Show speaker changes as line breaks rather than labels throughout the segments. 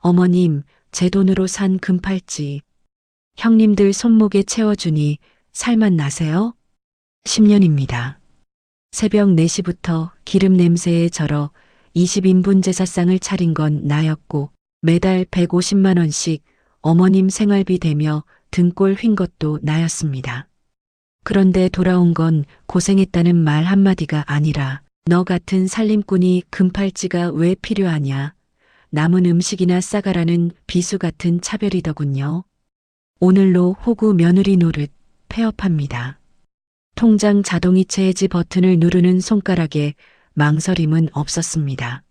어머님, 제 돈으로 산 금팔찌. 형님들 손목에 채워주니 살만 나세요? 10년입니다. 새벽 4시부터 기름 냄새에 절어 20인분 제사상을 차린 건 나였고 매달 150만 원씩 어머님 생활비 되며 등골 휜 것도 나였습니다. 그런데 돌아온 건 고생했다는 말 한마디가 아니라 너 같은 살림꾼이 금팔찌가 왜 필요하냐. 남은 음식이나 싸가라는 비수 같은 차별이더군요. 오늘로 호구 며느리 노릇 폐업합니다. 통장 자동이체 해지 버튼을 누르는 손가락에 망설임은 없었습니다.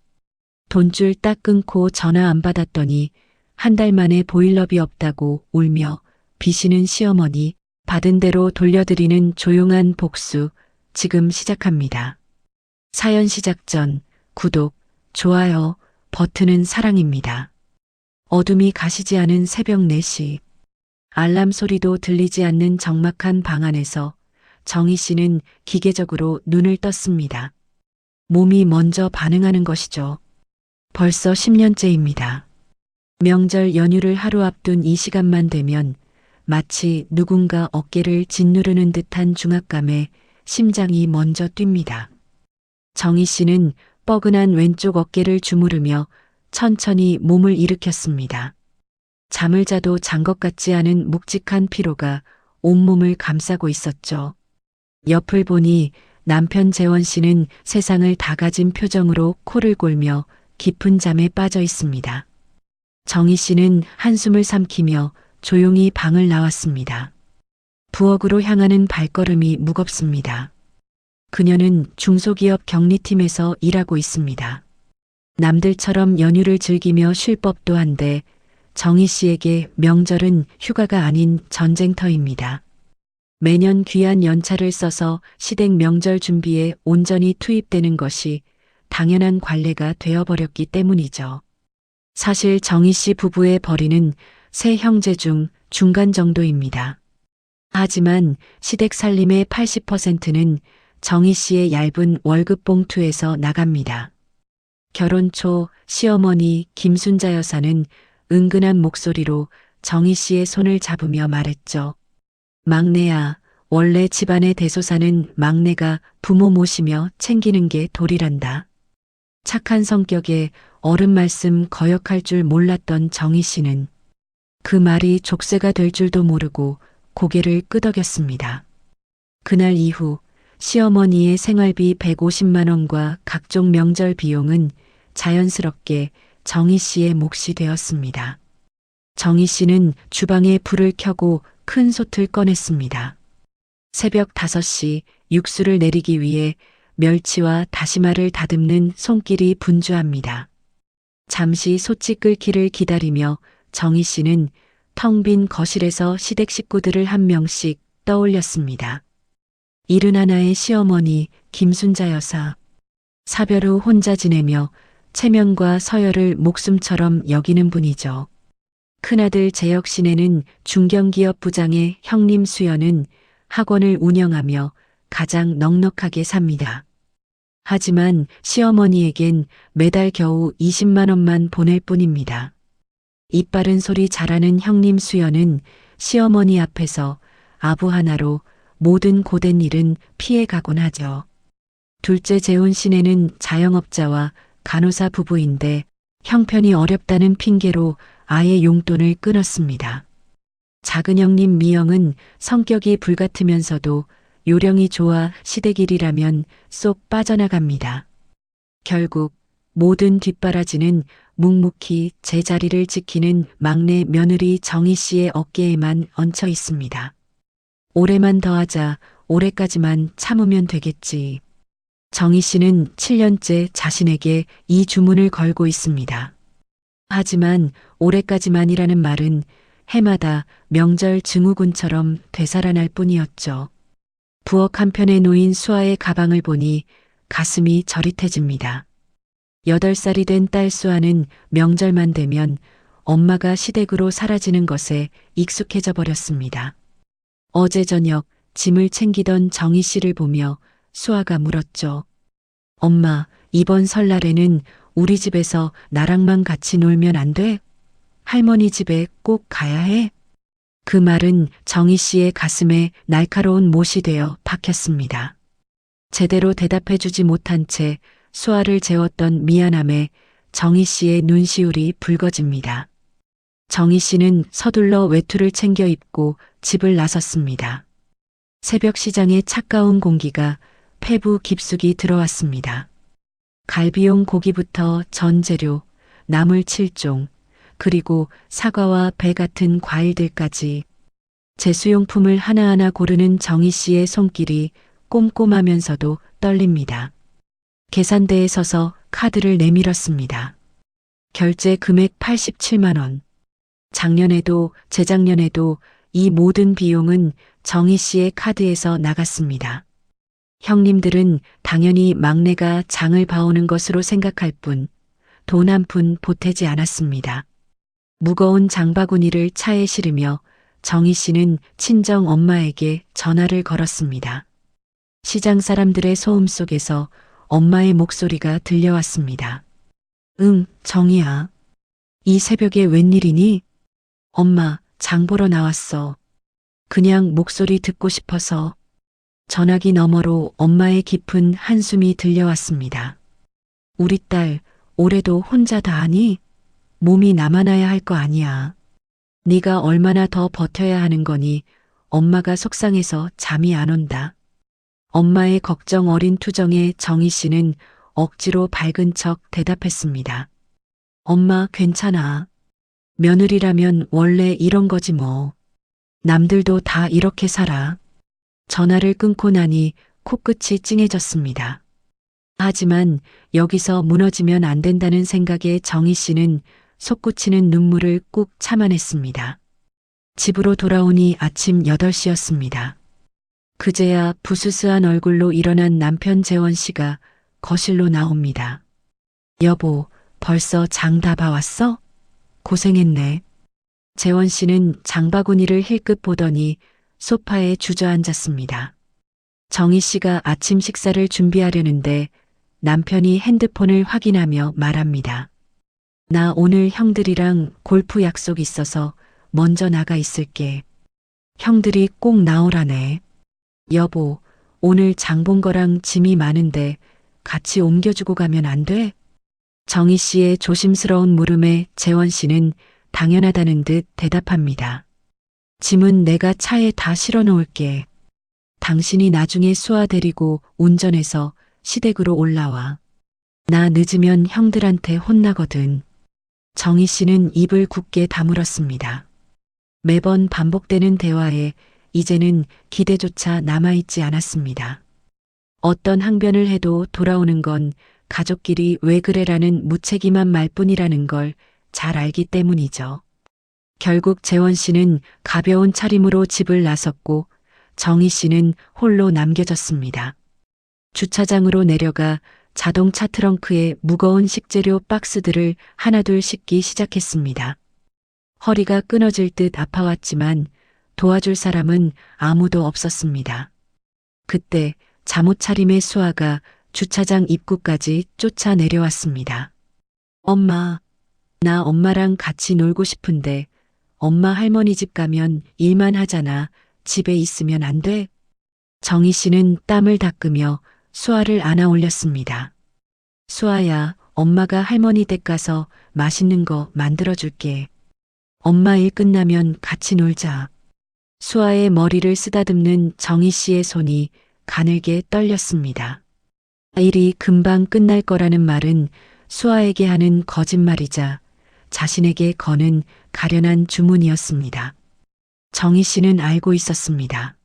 돈줄 딱 끊고 전화 안 받았더니 한 달 만에 보일러비 없다고 울며 비시는 시어머니, 받은 대로 돌려드리는 조용한 복수 지금 시작합니다. 사연 시작 전 구독, 좋아요 버튼은 사랑입니다. 어둠이 가시지 않은 새벽 4시. 알람 소리도 들리지 않는 적막한 방 안에서 정희 씨는 기계적으로 눈을 떴습니다. 몸이 먼저 반응하는 것이죠. 벌써 10년째입니다. 명절 연휴를 하루 앞둔 이 시간만 되면 마치 누군가 어깨를 짓누르는 듯한 중압감에 심장이 먼저 뜁니다. 정희 씨는 뻐근한 왼쪽 어깨를 주무르며 천천히 몸을 일으켰습니다. 잠을 자도 잔 것 같지 않은 묵직한 피로가 온몸을 감싸고 있었죠. 옆을 보니 남편 재원 씨는 세상을 다 가진 표정으로 코를 골며 깊은 잠에 빠져 있습니다. 정희 씨는 한숨을 삼키며 조용히 방을 나왔습니다. 부엌으로 향하는 발걸음이 무겁습니다. 그녀는 중소기업 격리팀에서 일하고 있습니다. 남들처럼 연휴를 즐기며 쉴 법도 한데 정희 씨에게 명절은 휴가가 아닌 전쟁터입니다. 매년 귀한 연차를 써서 시댁 명절 준비에 온전히 투입되는 것이 당연한 관례가 되어버렸기 때문이죠. 사실 정희 씨 부부의 벌이는 세 형제 중 중간 정도입니다. 하지만 시댁 살림의 80%는 정희 씨의 얇은 월급 봉투에서 나갑니다. 결혼 초 시어머니 김순자 여사는 은근한 목소리로 정희 씨의 손을 잡으며 말했죠. 막내야, 원래 집안의 대소사는 막내가 부모 모시며 챙기는 게 도리란다. 착한 성격에 어른 말씀 거역할 줄 몰랐던 정희 씨는 그 말이 족쇄가 될 줄도 모르고 고개를 끄덕였습니다. 그날 이후 시어머니의 생활비 150만 원과 각종 명절 비용은 자연스럽게 정희 씨의 몫이 되었습니다. 정희 씨는 주방에 불을 켜고 큰 솥을 꺼냈습니다. 새벽 5시 육수를 내리기 위해 멸치와 다시마를 다듬는 손길이 분주합니다. 잠시 솥이 끓기를 기다리며 정희 씨는 텅 빈 거실에서 시댁 식구들을 한 명씩 떠올렸습니다. 71의 시어머니 김순자 여사. 사별 후 혼자 지내며 체면과 서열을 목숨처럼 여기는 분이죠. 큰아들 재혁 씨네는 중견기업 부장의 형님 수연은 학원을 운영하며 가장 넉넉하게 삽니다. 하지만 시어머니에겐 매달 겨우 20만 원만 보낼 뿐입니다. 이빠른 소리 잘하는 형님 수연은 시어머니 앞에서 아부 하나로 모든 고된 일은 피해가곤 하죠. 둘째 재훈 씨네는 자영업자와 간호사 부부인데 형편이 어렵다는 핑계로 아예 용돈을 끊었습니다. 작은 형님 미영은 성격이 불같으면서도 요령이 좋아 시댁일이라면 쏙 빠져나갑니다. 결국 모든 뒷바라지는 묵묵히 제자리를 지키는 막내 며느리 정희 씨의 어깨에만 얹혀 있습니다. 올해만 더하자, 올해까지만 참으면 되겠지. 정희 씨는 7년째 자신에게 이 주문을 걸고 있습니다. 하지만 올해까지만이라는 말은 해마다 명절 증후군처럼 되살아날 뿐이었죠. 부엌 한편에 놓인 수아의 가방을 보니 가슴이 저릿해집니다. 8살이 된 딸 수아는 명절만 되면 엄마가 시댁으로 사라지는 것에 익숙해져 버렸습니다. 어제 저녁 짐을 챙기던 정희 씨를 보며 수아가 물었죠. 엄마, 이번 설날에는 우리 집에서 나랑만 같이 놀면 안 돼? 할머니 집에 꼭 가야 해? 그 말은 정희 씨의 가슴에 날카로운 못이 되어 박혔습니다. 제대로 대답해주지 못한 채 수아를 재웠던 미안함에 정희 씨의 눈시울이 붉어집니다. 정희 씨는 서둘러 외투를 챙겨 입고 집을 나섰습니다. 새벽 시장의 차가운 공기가 폐부 깊숙이 들어왔습니다. 갈비용 고기부터 전 재료, 나물 7종, 그리고 사과와 배 같은 과일들까지 제수용품을 하나하나 고르는 정희 씨의 손길이 꼼꼼하면서도 떨립니다. 계산대에 서서 카드를 내밀었습니다. 결제 금액 87만 원. 작년에도 재작년에도 이 모든 비용은 정희 씨의 카드에서 나갔습니다. 형님들은 당연히 막내가 장을 봐오는 것으로 생각할 뿐 돈 한 푼 보태지 않았습니다. 무거운 장바구니를 차에 실으며 정희 씨는 친정 엄마에게 전화를 걸었습니다. 시장 사람들의 소음 속에서 엄마의 목소리가 들려왔습니다. 응, 정희야. 이 새벽에 웬일이니? 엄마, 장 보러 나왔어. 그냥 목소리 듣고 싶어서. 전화기 너머로 엄마의 깊은 한숨이 들려왔습니다. 우리 딸, 올해도 혼자 다 하니? 몸이 남아나야 할 거 아니야. 네가 얼마나 더 버텨야 하는 거니 엄마가 속상해서 잠이 안 온다. 엄마의 걱정 어린 투정에 정희 씨는 억지로 밝은 척 대답했습니다. 엄마 괜찮아. 며느리라면 원래 이런 거지 뭐. 남들도 다 이렇게 살아. 전화를 끊고 나니 코끝이 찡해졌습니다. 하지만 여기서 무너지면 안 된다는 생각에 정희 씨는 솟구치는 눈물을 꾹 참아냈습니다. 집으로 돌아오니 아침 8시였습니다. 그제야 부스스한 얼굴로 일어난 남편 재원 씨가 거실로 나옵니다. 여보, 벌써 장 다 봐왔어? 고생했네. 재원 씨는 장바구니를 힐끗 보더니 소파에 주저앉았습니다. 정희 씨가 아침 식사를 준비하려는데 남편이 핸드폰을 확인하며 말합니다. 나 오늘 형들이랑 골프 약속 있어서 먼저 나가 있을게. 형들이 꼭 나오라네. 여보, 오늘 장 본 거랑 짐이 많은데 같이 옮겨주고 가면 안 돼? 정희 씨의 조심스러운 물음에 재원 씨는 당연하다는 듯 대답합니다. 짐은 내가 차에 다 실어 놓을게. 당신이 나중에 수아 데리고 운전해서 시댁으로 올라와. 나 늦으면 형들한테 혼나거든. 정희 씨는 입을 굳게 다물었습니다. 매번 반복되는 대화에 이제는 기대조차 남아있지 않았습니다. 어떤 항변을 해도 돌아오는 건 가족끼리 왜 그래라는 무책임한 말뿐이라는 걸 잘 알기 때문이죠. 결국 재원 씨는 가벼운 차림으로 집을 나섰고 정희 씨는 홀로 남겨졌습니다. 주차장으로 내려가 자동차 트렁크에 무거운 식재료 박스들을 하나둘 싣기 시작했습니다. 허리가 끊어질 듯 아파왔지만 도와줄 사람은 아무도 없었습니다. 그때 잠옷 차림의 수아가 주차장 입구까지 쫓아 내려왔습니다. 엄마, 나 엄마랑 같이 놀고 싶은데 엄마 할머니 집 가면 일만 하잖아. 집에 있으면 안 돼? 정희 씨는 땀을 닦으며 수아를 안아 올렸습니다. 수아야, 엄마가 할머니 댁 가서 맛있는 거 만들어줄게. 엄마 일 끝나면 같이 놀자. 수아의 머리를 쓰다듬는 정희 씨의 손이 가늘게 떨렸습니다. 일이 금방 끝날 거라는 말은 수아에게 하는 거짓말이자 자신에게 거는 가련한 주문이었습니다. 정희 씨는 알고 있었습니다.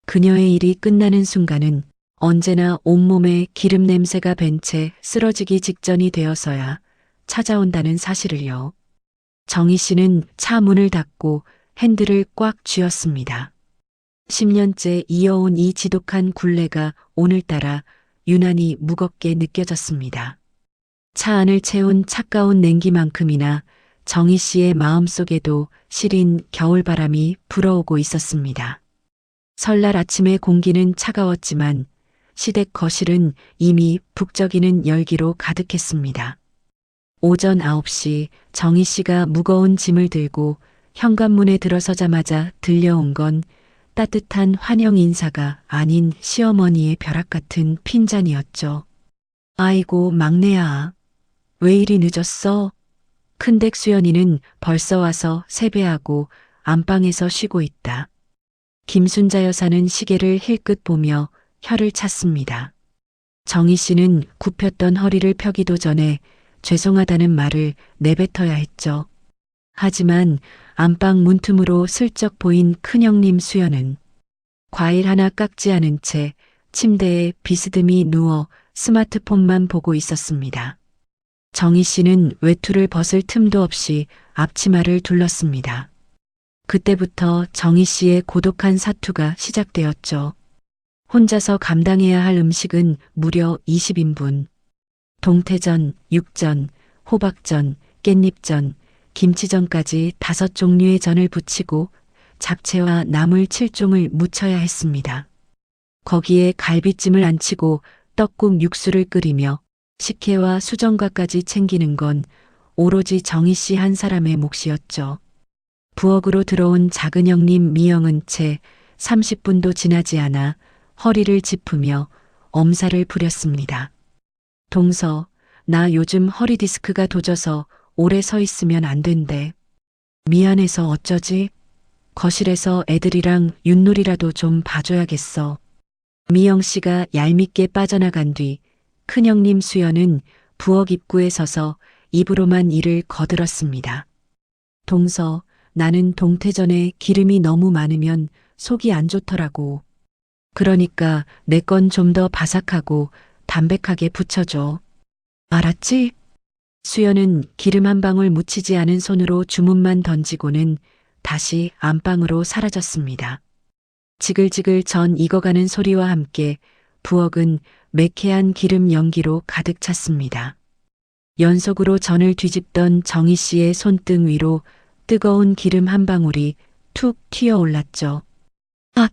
그녀의 일이 끝나는 순간은 언제나 온몸에 기름 냄새가 밴 채 쓰러지기 직전이 되어서야 찾아온다는 사실을요. 정희 씨는 차 문을 닫고 핸들을 꽉 쥐었습니다. 10년째 이어온 이 지독한 굴레가 오늘따라 유난히 무겁게 느껴졌습니다. 차 안을 채운 차가운 냉기만큼이나 정희 씨의 마음속에도 시린 겨울바람이 불어오고 있었습니다. 설날 아침의 공기는 차가웠지만 시댁 거실은 이미 북적이는 열기로 가득했습니다. 오전 9시 정희 씨가 무거운 짐을 들고 현관문에 들어서자마자 들려온 건 따뜻한 환영 인사가 아닌 시어머니의 벼락 같은 핀잔이었죠. 아이고, 막내야. 왜 이리 늦었어? 큰댁 수연이는 벌써 와서 세배하고 안방에서 쉬고 있다. 김순자 여사는 시계를 힐끗 보며 혀를 찼습니다. 정희 씨는 굽혔던 허리를 펴기도 전에 죄송하다는 말을 내뱉어야 했죠. 하지만 안방 문틈으로 슬쩍 보인 큰형님 수연은 과일 하나 깎지 않은 채 침대에 비스듬히 누워 스마트폰만 보고 있었습니다. 정희 씨는 외투를 벗을 틈도 없이 앞치마를 둘렀습니다. 그때부터 정희 씨의 고독한 사투가 시작되었죠. 혼자서 감당해야 할 음식은 무려 20인분. 동태전, 육전, 호박전, 깻잎전, 김치전까지 5종류의 전을 부치고 잡채와 나물 7종을 무쳐야 했습니다. 거기에 갈비찜을 안치고 떡국 육수를 끓이며 식혜와 수정과까지 챙기는 건 오로지 정희 씨 한 사람의 몫이었죠. 부엌으로 들어온 작은 형님 미영은 채 30분도 지나지 않아 허리를 짚으며 엄살을 부렸습니다. 동서, 나 요즘 허리 디스크가 도져서 오래 서 있으면 안 된대. 미안해서 어쩌지? 거실에서 애들이랑 윷놀이라도 좀 봐줘야겠어. 미영 씨가 얄밉게 빠져나간 뒤 큰형님 수연은 부엌 입구에 서서 입으로만 이를 거들었습니다. 동서, 나는 동태전에 기름이 너무 많으면 속이 안 좋더라고. 그러니까 내 건 좀 더 바삭하고 담백하게 부쳐줘. 알았지? 수연은 기름 한 방울 묻히지 않은 손으로 주문만 던지고는 다시 안방으로 사라졌습니다. 지글지글 전 익어가는 소리와 함께 부엌은 매캐한 기름 연기로 가득 찼습니다. 연속으로 전을 뒤집던 정희 씨의 손등 위로 뜨거운 기름 한 방울이 툭 튀어 올랐죠. 아!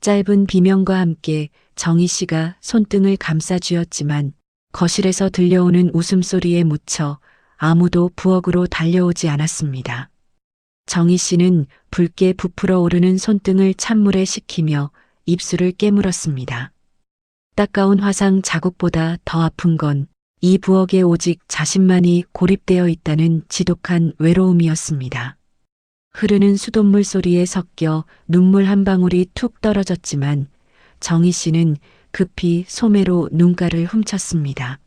짧은 비명과 함께 정희 씨가 손등을 감싸 쥐었지만 거실에서 들려오는 웃음소리에 묻혀 아무도 부엌으로 달려오지 않았습니다. 정희 씨는 붉게 부풀어 오르는 손등을 찬물에 식히며 입술을 깨물었습니다. 따가운 화상 자국보다 더 아픈 건 이 부엌에 오직 자신만이 고립되어 있다는 지독한 외로움이었습니다. 흐르는 수돗물 소리에 섞여 눈물 한 방울이 툭 떨어졌지만 정희 씨는 급히 소매로 눈가를 훔쳤습니다.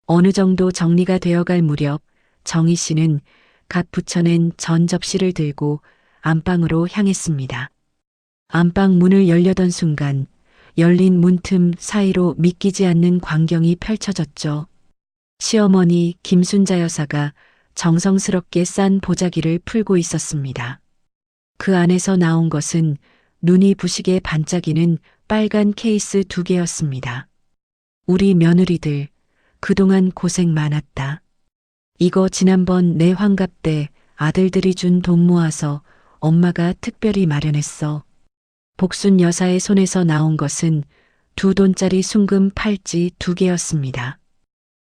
어느 정도 정리가 되어갈 무렵 정희 씨는 갓 부쳐낸 전 접시를 들고 안방으로 향했습니다. 안방 문을 열려던 순간 열린 문틈 사이로 믿기지 않는 광경이 펼쳐졌죠. 시어머니 김순자 여사가 정성스럽게 싼 보자기를 풀고 있었습니다. 그 안에서 나온 것은 눈이 부시게 반짝이는 빨간 케이스 2개였습니다. 우리 며느리들 그동안 고생 많았다. 이거 지난번 내 환갑 때 아들들이 준 돈 모아서 엄마가 특별히 마련했어. 복순 여사의 손에서 나온 것은 2돈짜리 순금 팔찌 2개였습니다.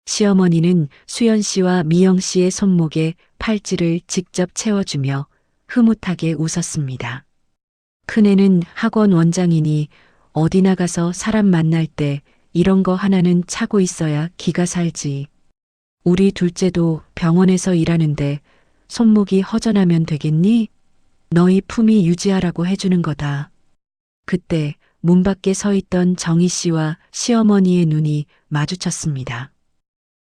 시어머니는 수연 씨와 미영 씨의 손목에 팔찌를 직접 채워주며 흐뭇하게 웃었습니다. 큰애는 학원 원장이니 어디 나가서 사람 만날 때 이런 거 하나는 차고 있어야 기가 살지. 우리 둘째도 병원에서 일하는데 손목이 허전하면 되겠니? 너희 품위 유지하라고 해주는 거다. 그때 문 밖에 서 있던 정희 씨와 시어머니의 눈이 마주쳤습니다.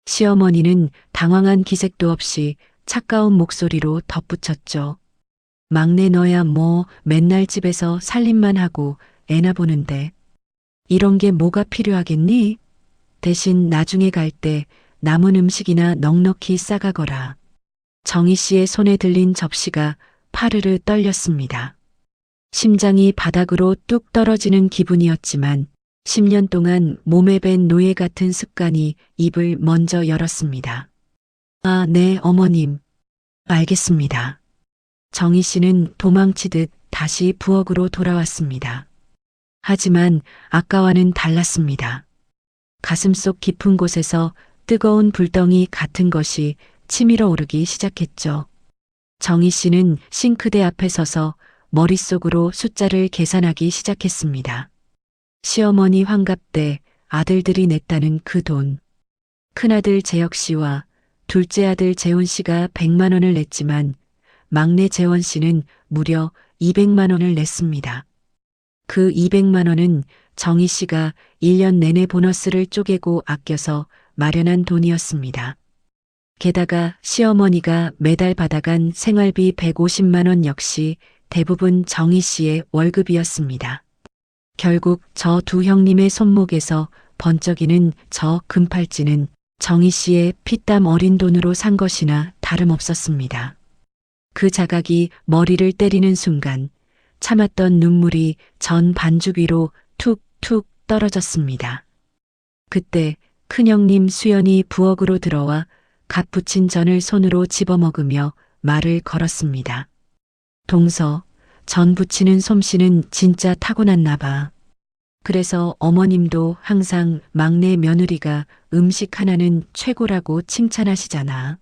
시어머니는 당황한 기색도 없이 차가운 목소리로 덧붙였죠. 막내 너야 뭐 맨날 집에서 살림만 하고 애나 보는데 이런 게 뭐가 필요하겠니? 대신 나중에 갈 때 남은 음식이나 넉넉히 싸가거라. 정희 씨의 손에 들린 접시가 파르르 떨렸습니다. 심장이 바닥으로 뚝 떨어지는 기분이었지만 10년 동안 몸에 밴 노예 같은 습관이 입을 먼저 열었습니다. 아, 네, 어머님. 알겠습니다. 정희 씨는 도망치듯 다시 부엌으로 돌아왔습니다. 하지만 아까와는 달랐습니다. 가슴속 깊은 곳에서 뜨거운 불덩이 같은 것이 치밀어 오르기 시작했죠. 정희 씨는 싱크대 앞에 서서 머릿속으로 숫자를 계산하기 시작했습니다. 시어머니 환갑 때 아들들이 냈다는 그 돈. 큰아들 재혁 씨와 둘째 아들 재훈 씨가 100만 원을 냈지만 막내 재원 씨는 무려 200만 원을 냈습니다. 그 200만 원은 정희 씨가 1년 내내 보너스를 쪼개고 아껴서 마련한 돈이었습니다. 게다가 시어머니가 매달 받아간 생활비 150만 원 역시 대부분 정희 씨의 월급이었습니다. 결국 저 두 형님의 손목에서 번쩍이는 저 금팔찌는 정희 씨의 피땀 어린 돈으로 산 것이나 다름없었습니다. 그 자각이 머리를 때리는 순간 참았던 눈물이 전 반죽 위로 툭툭 떨어졌습니다. 그때 큰형님 수연이 부엌으로 들어와 갓 부친 전을 손으로 집어먹으며 말을 걸었습니다. 동서, 전 부치는 솜씨는 진짜 타고났나 봐. 그래서 어머님도 항상 막내 며느리가 음식 하나는 최고라고 칭찬하시잖아.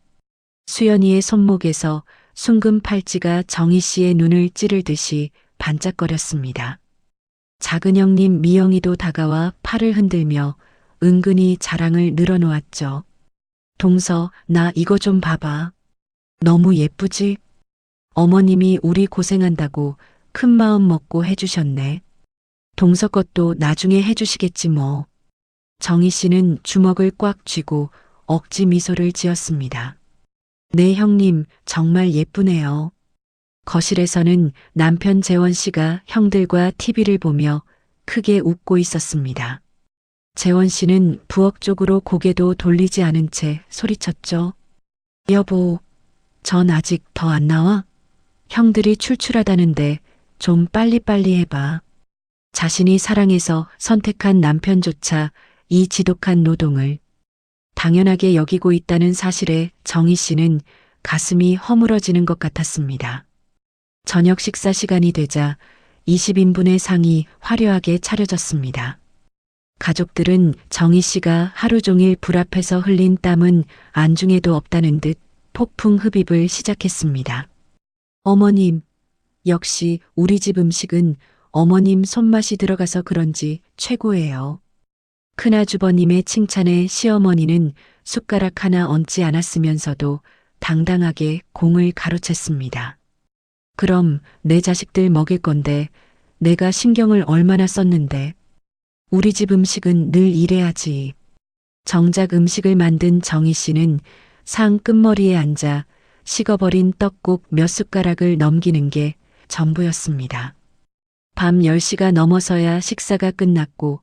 수연이의 손목에서 순금 팔찌가 정희 씨의 눈을 찌르듯이 반짝거렸습니다. 작은 형님 미영이도 다가와 팔을 흔들며 은근히 자랑을 늘어놓았죠. 동서, 나 이거 좀 봐봐. 너무 예쁘지? 어머님이 우리 고생한다고 큰 마음 먹고 해주셨네. 동서 것도 나중에 해주시겠지 뭐. 정희 씨는 주먹을 꽉 쥐고 억지 미소를 지었습니다. 네 형님, 정말 예쁘네요. 거실에서는 남편 재원 씨가 형들과 TV를 보며 크게 웃고 있었습니다. 재원 씨는 부엌 쪽으로 고개도 돌리지 않은 채 소리쳤죠. 여보, 전 아직 더 안 나와? 형들이 출출하다는데 좀 빨리빨리 해봐. 자신이 사랑해서 선택한 남편조차 이 지독한 노동을 당연하게 여기고 있다는 사실에 정희 씨는 가슴이 허물어지는 것 같았습니다. 저녁 식사 시간이 되자 20인분의 상이 화려하게 차려졌습니다. 가족들은 정희 씨가 하루 종일 불 앞에서 흘린 땀은 안중에도 없다는 듯 폭풍 흡입을 시작했습니다. 어머님, 역시 우리 집 음식은 어머님 손맛이 들어가서 그런지 최고예요. 큰아주버님의 칭찬에 시어머니는 숟가락 하나 얹지 않았으면서도 당당하게 공을 가로챘습니다. 그럼 내 자식들 먹일 건데 내가 신경을 얼마나 썼는데. 우리 집 음식은 늘 이래야지. 정작 음식을 만든 정희 씨는 상 끝머리에 앉아 식어버린 떡국 몇 숟가락을 넘기는 게 전부였습니다. 밤 10시가 넘어서야 식사가 끝났고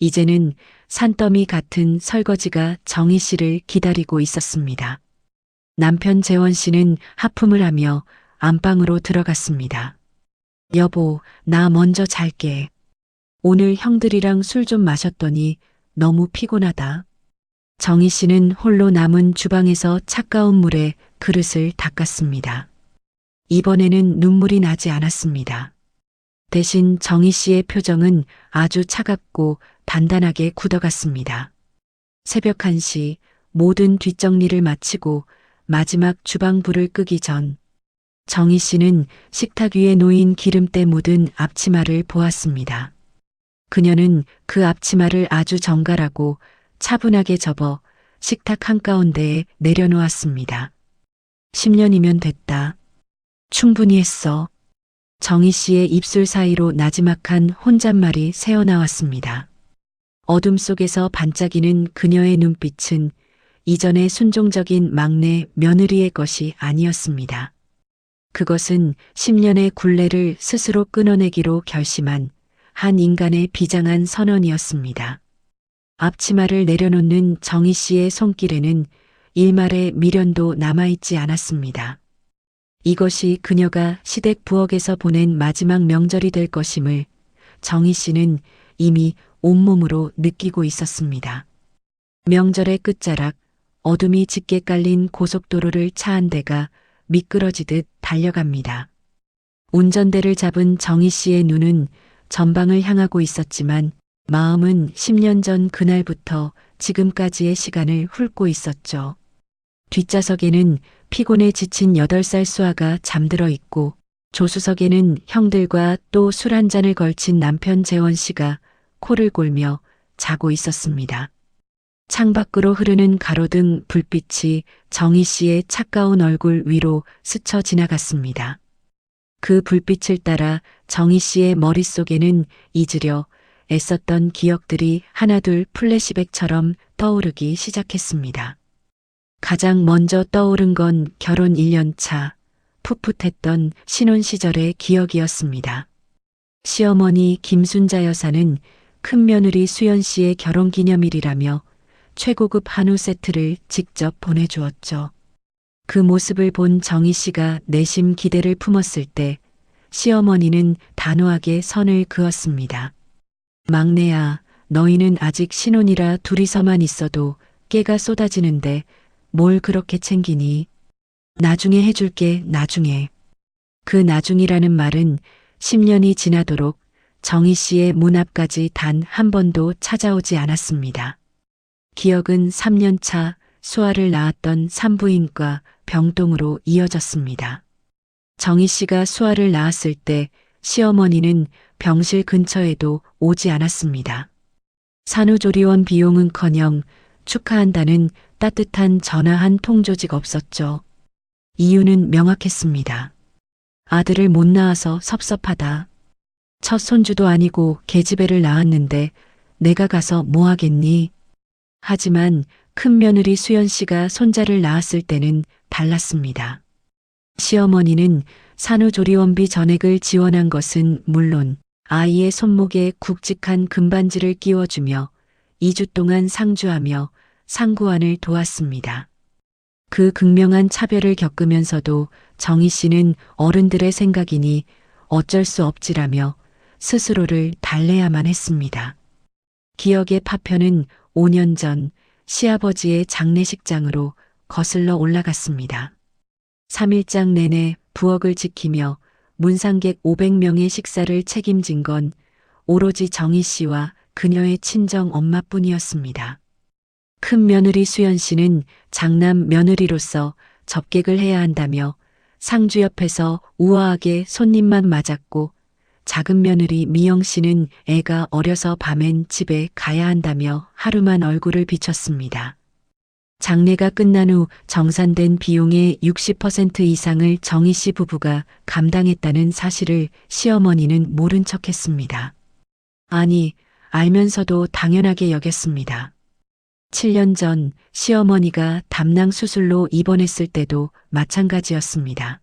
이제는 산더미 같은 설거지가 정희 씨를 기다리고 있었습니다. 남편 재원 씨는 하품을 하며 안방으로 들어갔습니다. 여보, 나 먼저 잘게. 오늘 형들이랑 술 좀 마셨더니 너무 피곤하다. 정희 씨는 홀로 남은 주방에서 차가운 물에 그릇을 닦았습니다. 이번에는 눈물이 나지 않았습니다. 대신 정희 씨의 표정은 아주 차갑고 단단하게 굳어갔습니다. 새벽 1시 모든 뒷정리를 마치고 마지막 주방 불을 끄기 전 정희 씨는 식탁 위에 놓인 기름때 묻은 앞치마를 보았습니다. 그녀는 그 앞치마를 아주 정갈하고 차분하게 접어 식탁 한가운데에 내려놓았습니다. 10년이면 됐다. 충분히 했어. 정희 씨의 입술 사이로 나지막한 혼잣말이 새어나왔습니다. 어둠 속에서 반짝이는 그녀의 눈빛은 이전의 순종적인 막내 며느리의 것이 아니었습니다. 그것은 10년의 굴레를 스스로 끊어내기로 결심한 한 인간의 비장한 선언이었습니다. 앞치마를 내려놓는 정희 씨의 손길에는 일말의 미련도 남아있지 않았습니다. 이것이 그녀가 시댁 부엌에서 보낸 마지막 명절이 될 것임을 정희 씨는 이미 온몸으로 느끼고 있었습니다. 명절의 끝자락, 어둠이 짙게 깔린 고속도로를 차 한 대가 미끄러지듯 달려갑니다. 운전대를 잡은 정희 씨의 눈은 전방을 향하고 있었지만 마음은 10년 전 그날부터 지금까지의 시간을 훑고 있었죠. 뒷좌석에는 피곤에 지친 8살 수아가 잠들어 있고 조수석에는 형들과 또 술 한 잔을 걸친 남편 재원 씨가 코를 골며 자고 있었습니다. 창밖으로 흐르는 가로등 불빛이 정희 씨의 차가운 얼굴 위로 스쳐 지나갔습니다. 그 불빛을 따라 정희 씨의 머릿속에는 잊으려 애썼던 기억들이 하나둘 플래시백처럼 떠오르기 시작했습니다. 가장 먼저 떠오른 건 결혼 1년 차 풋풋했던 신혼 시절의 기억이었습니다. 시어머니 김순자 여사는 큰며느리 수연 씨의 결혼 기념일이라며 최고급 한우 세트를 직접 보내주었죠. 그 모습을 본 정희 씨가 내심 기대를 품었을 때 시어머니는 단호하게 선을 그었습니다. 막내야, 너희는 아직 신혼이라 둘이서만 있어도 깨가 쏟아지는데 뭘 그렇게 챙기니? 나중에 해줄게, 나중에. 그 나중이라는 말은 10년이 지나도록 정희 씨의 문 앞까지 단 한 번도 찾아오지 않았습니다. 기억은 3년 차 수아를 낳았던 산부인과 병동으로 이어졌습니다. 정희 씨가 수아를 낳았을 때 시어머니는 병실 근처에도 오지 않았습니다. 산후조리원 비용은커녕 축하한다는 따뜻한 전화 한 통 조직 없었죠. 이유는 명확했습니다. 아들을 못 낳아서 섭섭하다. 첫 손주도 아니고 계집애를 낳았는데 내가 가서 뭐 하겠니? 하지만 큰며느리 수연 씨가 손자를 낳았을 때는 달랐습니다. 시어머니는 산후조리원비 전액을 지원한 것은 물론 아이의 손목에 굵직한 금반지를 끼워주며 2주 동안 상주하며 상구안을 도왔습니다. 그 극명한 차별을 겪으면서도 정희 씨는 어른들의 생각이니 어쩔 수 없지라며 스스로를 달래야만 했습니다. 기억의 파편은 5년 전 시아버지의 장례식장으로 거슬러 올라갔습니다. 3일장 내내 부엌을 지키며 문상객 500명의 식사를 책임진 건 오로지 정희 씨와 그녀의 친정 엄마뿐이었습니다. 큰 며느리 수연 씨는 장남 며느리로서 접객을 해야 한다며 상주 옆에서 우아하게 손님만 맞았고 작은 며느리 미영 씨는 애가 어려서 밤엔 집에 가야 한다며 하루만 얼굴을 비쳤습니다. 장례가 끝난 후 정산된 비용의 60% 이상을 정희 씨 부부가 감당했다는 사실을 시어머니는 모른 척했습니다. 아니, 알면서도 당연하게 여겼습니다. 7년 전 시어머니가 담낭 수술로 입원했을 때도 마찬가지였습니다.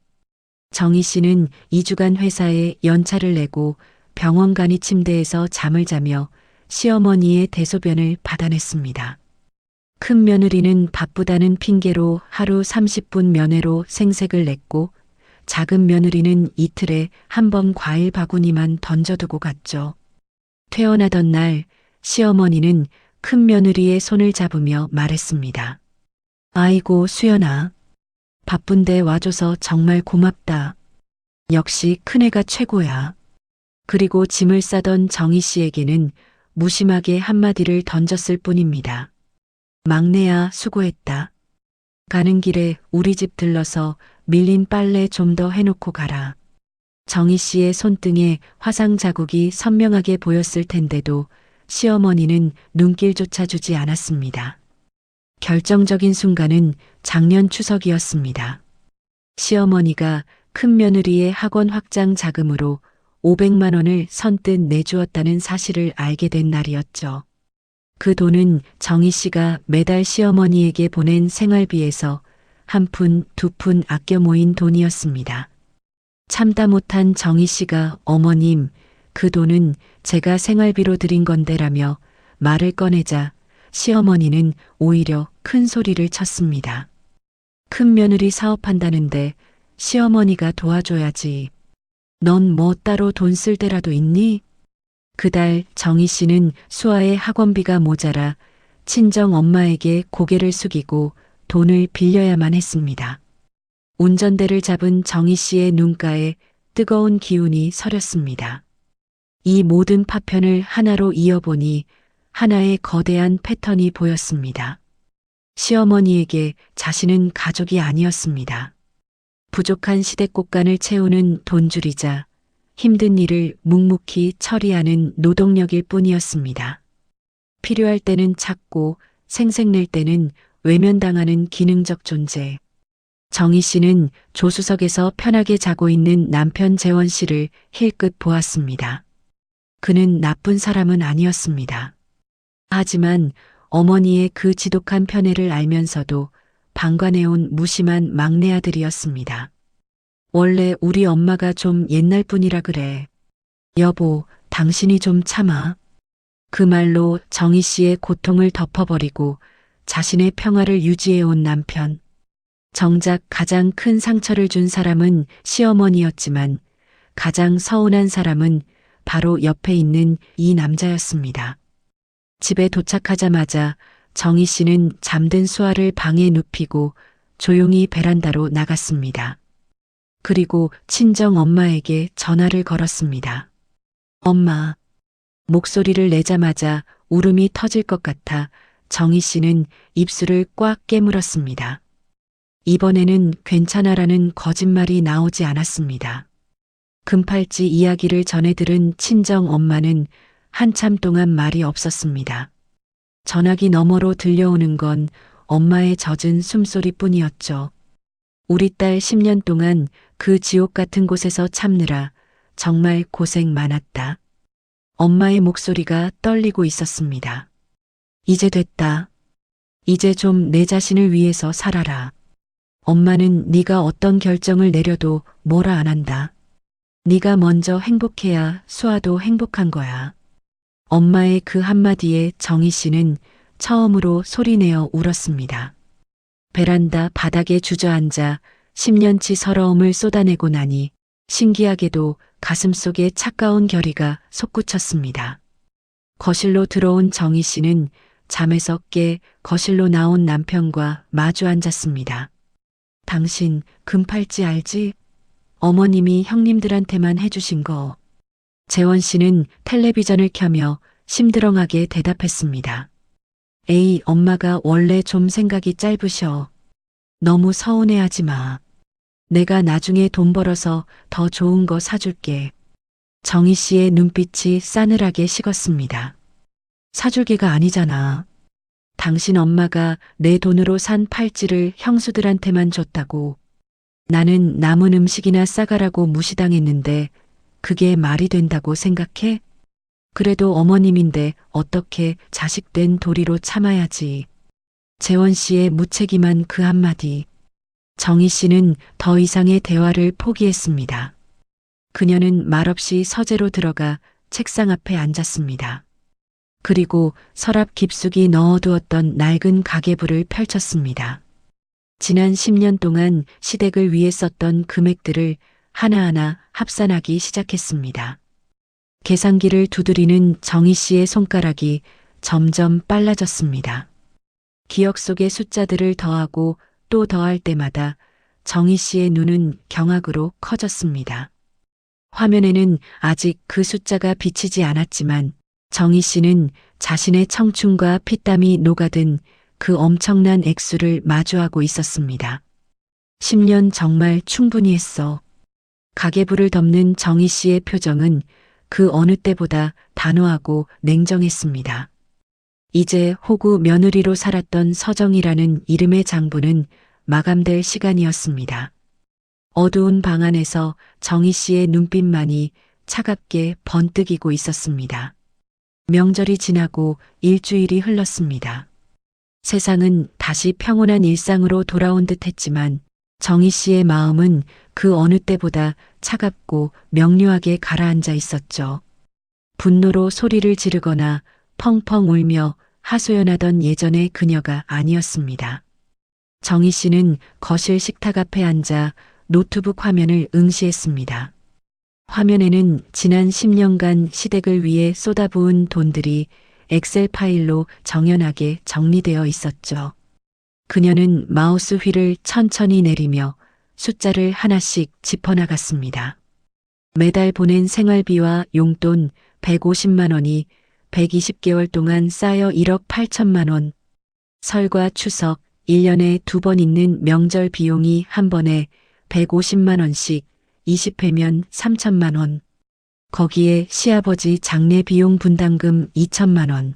정희 씨는 2주간 회사에 연차를 내고 병원 간이 침대에서 잠을 자며 시어머니의 대소변을 받아냈습니다. 큰 며느리는 바쁘다는 핑계로 하루 30분 면회로 생색을 냈고 작은 며느리는 이틀에 한 번 과일 바구니만 던져두고 갔죠. 퇴원하던 날 시어머니는 큰 며느리의 손을 잡으며 말했습니다. 아이고 수연아. 바쁜데 와줘서 정말 고맙다. 역시 큰애가 최고야. 그리고 짐을 싸던 정희 씨에게는 무심하게 한마디를 던졌을 뿐입니다. 막내야 수고했다. 가는 길에 우리 집 들러서 밀린 빨래 좀 더 해놓고 가라. 정희 씨의 손등에 화상 자국이 선명하게 보였을 텐데도 시어머니는 눈길조차 주지 않았습니다. 결정적인 순간은 작년 추석이었습니다. 시어머니가 큰 며느리의 학원 확장 자금으로 500만 원을 선뜻 내주었다는 사실을 알게 된 날이었죠. 그 돈은 정희 씨가 매달 시어머니에게 보낸 생활비에서 한 푼, 두 푼 아껴 모인 돈이었습니다. 참다 못한 정희 씨가 어머님, 그 돈은 제가 생활비로 드린 건데라며 말을 꺼내자 시어머니는 오히려 큰 소리를 쳤습니다. 큰 며느리 사업한다는데 시어머니가 도와줘야지. 넌 뭐 따로 돈 쓸 데라도 있니? 그달 정희 씨는 수아의 학원비가 모자라 친정 엄마에게 고개를 숙이고 돈을 빌려야만 했습니다. 운전대를 잡은 정희 씨의 눈가에 뜨거운 기운이 서렸습니다. 이 모든 파편을 하나로 이어보니 하나의 거대한 패턴이 보였습니다. 시어머니에게 자신은 가족이 아니었습니다. 부족한 시대꽃간을 채우는 돈줄이자 힘든 일을 묵묵히 처리하는 노동력일 뿐이었습니다. 필요할 때는 찾고 생색낼 때는 외면당하는 기능적 존재. 정희 씨는 조수석에서 편하게 자고 있는 남편 재원 씨를 힐끗 보았습니다. 그는 나쁜 사람은 아니었습니다. 하지만 어머니의 그 지독한 편애를 알면서도 방관해온 무심한 막내 아들이었습니다. 원래 우리 엄마가 좀 옛날 분이라 그래. 여보, 당신이 좀 참아. 그 말로 정희 씨의 고통을 덮어버리고 자신의 평화를 유지해온 남편. 정작 가장 큰 상처를 준 사람은 시어머니였지만 가장 서운한 사람은 바로 옆에 있는 이 남자였습니다. 집에 도착하자마자 정희 씨는 잠든 수아를 방에 눕히고 조용히 베란다로 나갔습니다. 그리고 친정 엄마에게 전화를 걸었습니다. 엄마. 목소리를 내자마자 울음이 터질 것 같아 정희 씨는 입술을 꽉 깨물었습니다. 이번에는 괜찮아라는 거짓말이 나오지 않았습니다. 금팔찌 이야기를 전해 들은 친정 엄마는 한참 동안 말이 없었습니다. 전화기 너머로 들려오는 건 엄마의 젖은 숨소리뿐이었죠. 우리 딸 10년 동안 그 지옥 같은 곳에서 참느라 정말 고생 많았다. 엄마의 목소리가 떨리고 있었습니다. 이제 됐다. 이제 좀 내 자신을 위해서 살아라. 엄마는 네가 어떤 결정을 내려도 뭐라 안 한다. 네가 먼저 행복해야 수아도 행복한 거야. 엄마의 그 한마디에 정희 씨는 처음으로 소리내어 울었습니다. 베란다 바닥에 주저앉아 10년치 서러움을 쏟아내고 나니 신기하게도 가슴속에 차가운 결의가 솟구쳤습니다. 거실로 들어온 정희 씨는 잠에서 깨 거실로 나온 남편과 마주 앉았습니다. 당신 금팔찌 알지? 어머님이 형님들한테만 해주신 거. 재원 씨는 텔레비전을 켜며 심드렁하게 대답했습니다. 에이, 엄마가 원래 좀 생각이 짧으셔. 너무 서운해하지 마. 내가 나중에 돈 벌어서 더 좋은 거 사줄게. 정희 씨의 눈빛이 싸늘하게 식었습니다. 사줄 게가 아니잖아. 당신 엄마가 내 돈으로 산 팔찌를 형수들한테만 줬다고. 나는 남은 음식이나 싸가라고 무시당했는데 그게 말이 된다고 생각해? 그래도 어머님인데 어떻게 자식된 도리로 참아야지. 재원 씨의 무책임한 그 한마디. 정희 씨는 더 이상의 대화를 포기했습니다. 그녀는 말없이 서재로 들어가 책상 앞에 앉았습니다. 그리고 서랍 깊숙이 넣어두었던 낡은 가계부를 펼쳤습니다. 지난 10년 동안 시댁을 위해 썼던 금액들을 하나하나 합산하기 시작했습니다. 계산기를 두드리는 정희 씨의 손가락이 점점 빨라졌습니다. 기억 속의 숫자들을 더하고 또 더할 때마다 정희 씨의 눈은 경악으로 커졌습니다. 화면에는 아직 그 숫자가 비치지 않았지만 정희 씨는 자신의 청춘과 피땀이 녹아든 그 엄청난 액수를 마주하고 있었습니다. 10년 정말 충분히 했어. 가계부를 덮는 정희 씨의 표정은 그 어느 때보다 단호하고 냉정했습니다. 이제 호구 며느리로 살았던 서정이라는 이름의 장부는 마감될 시간이었습니다. 어두운 방 안에서 정희 씨의 눈빛만이 차갑게 번뜩이고 있었습니다. 명절이 지나고 일주일이 흘렀습니다. 세상은 다시 평온한 일상으로 돌아온 듯 했지만 정희 씨의 마음은 그 어느 때보다 차갑고 명료하게 가라앉아 있었죠. 분노로 소리를 지르거나 펑펑 울며 하소연하던 예전의 그녀가 아니었습니다. 정희 씨는 거실 식탁 앞에 앉아 노트북 화면을 응시했습니다. 화면에는 지난 10년간 시댁을 위해 쏟아부은 돈들이 엑셀 파일로 정연하게 정리되어 있었죠. 그녀는 마우스 휠을 천천히 내리며 숫자를 하나씩 짚어나갔습니다. 매달 보낸 생활비와 용돈 150만 원이 120개월 동안 쌓여 1억 8천만 원. 설과 추석 1년에 2번 있는 명절 비용이 한 번에 150만 원씩 20회면 3천만 원. 거기에 시아버지 장례 비용 분담금 2천만 원.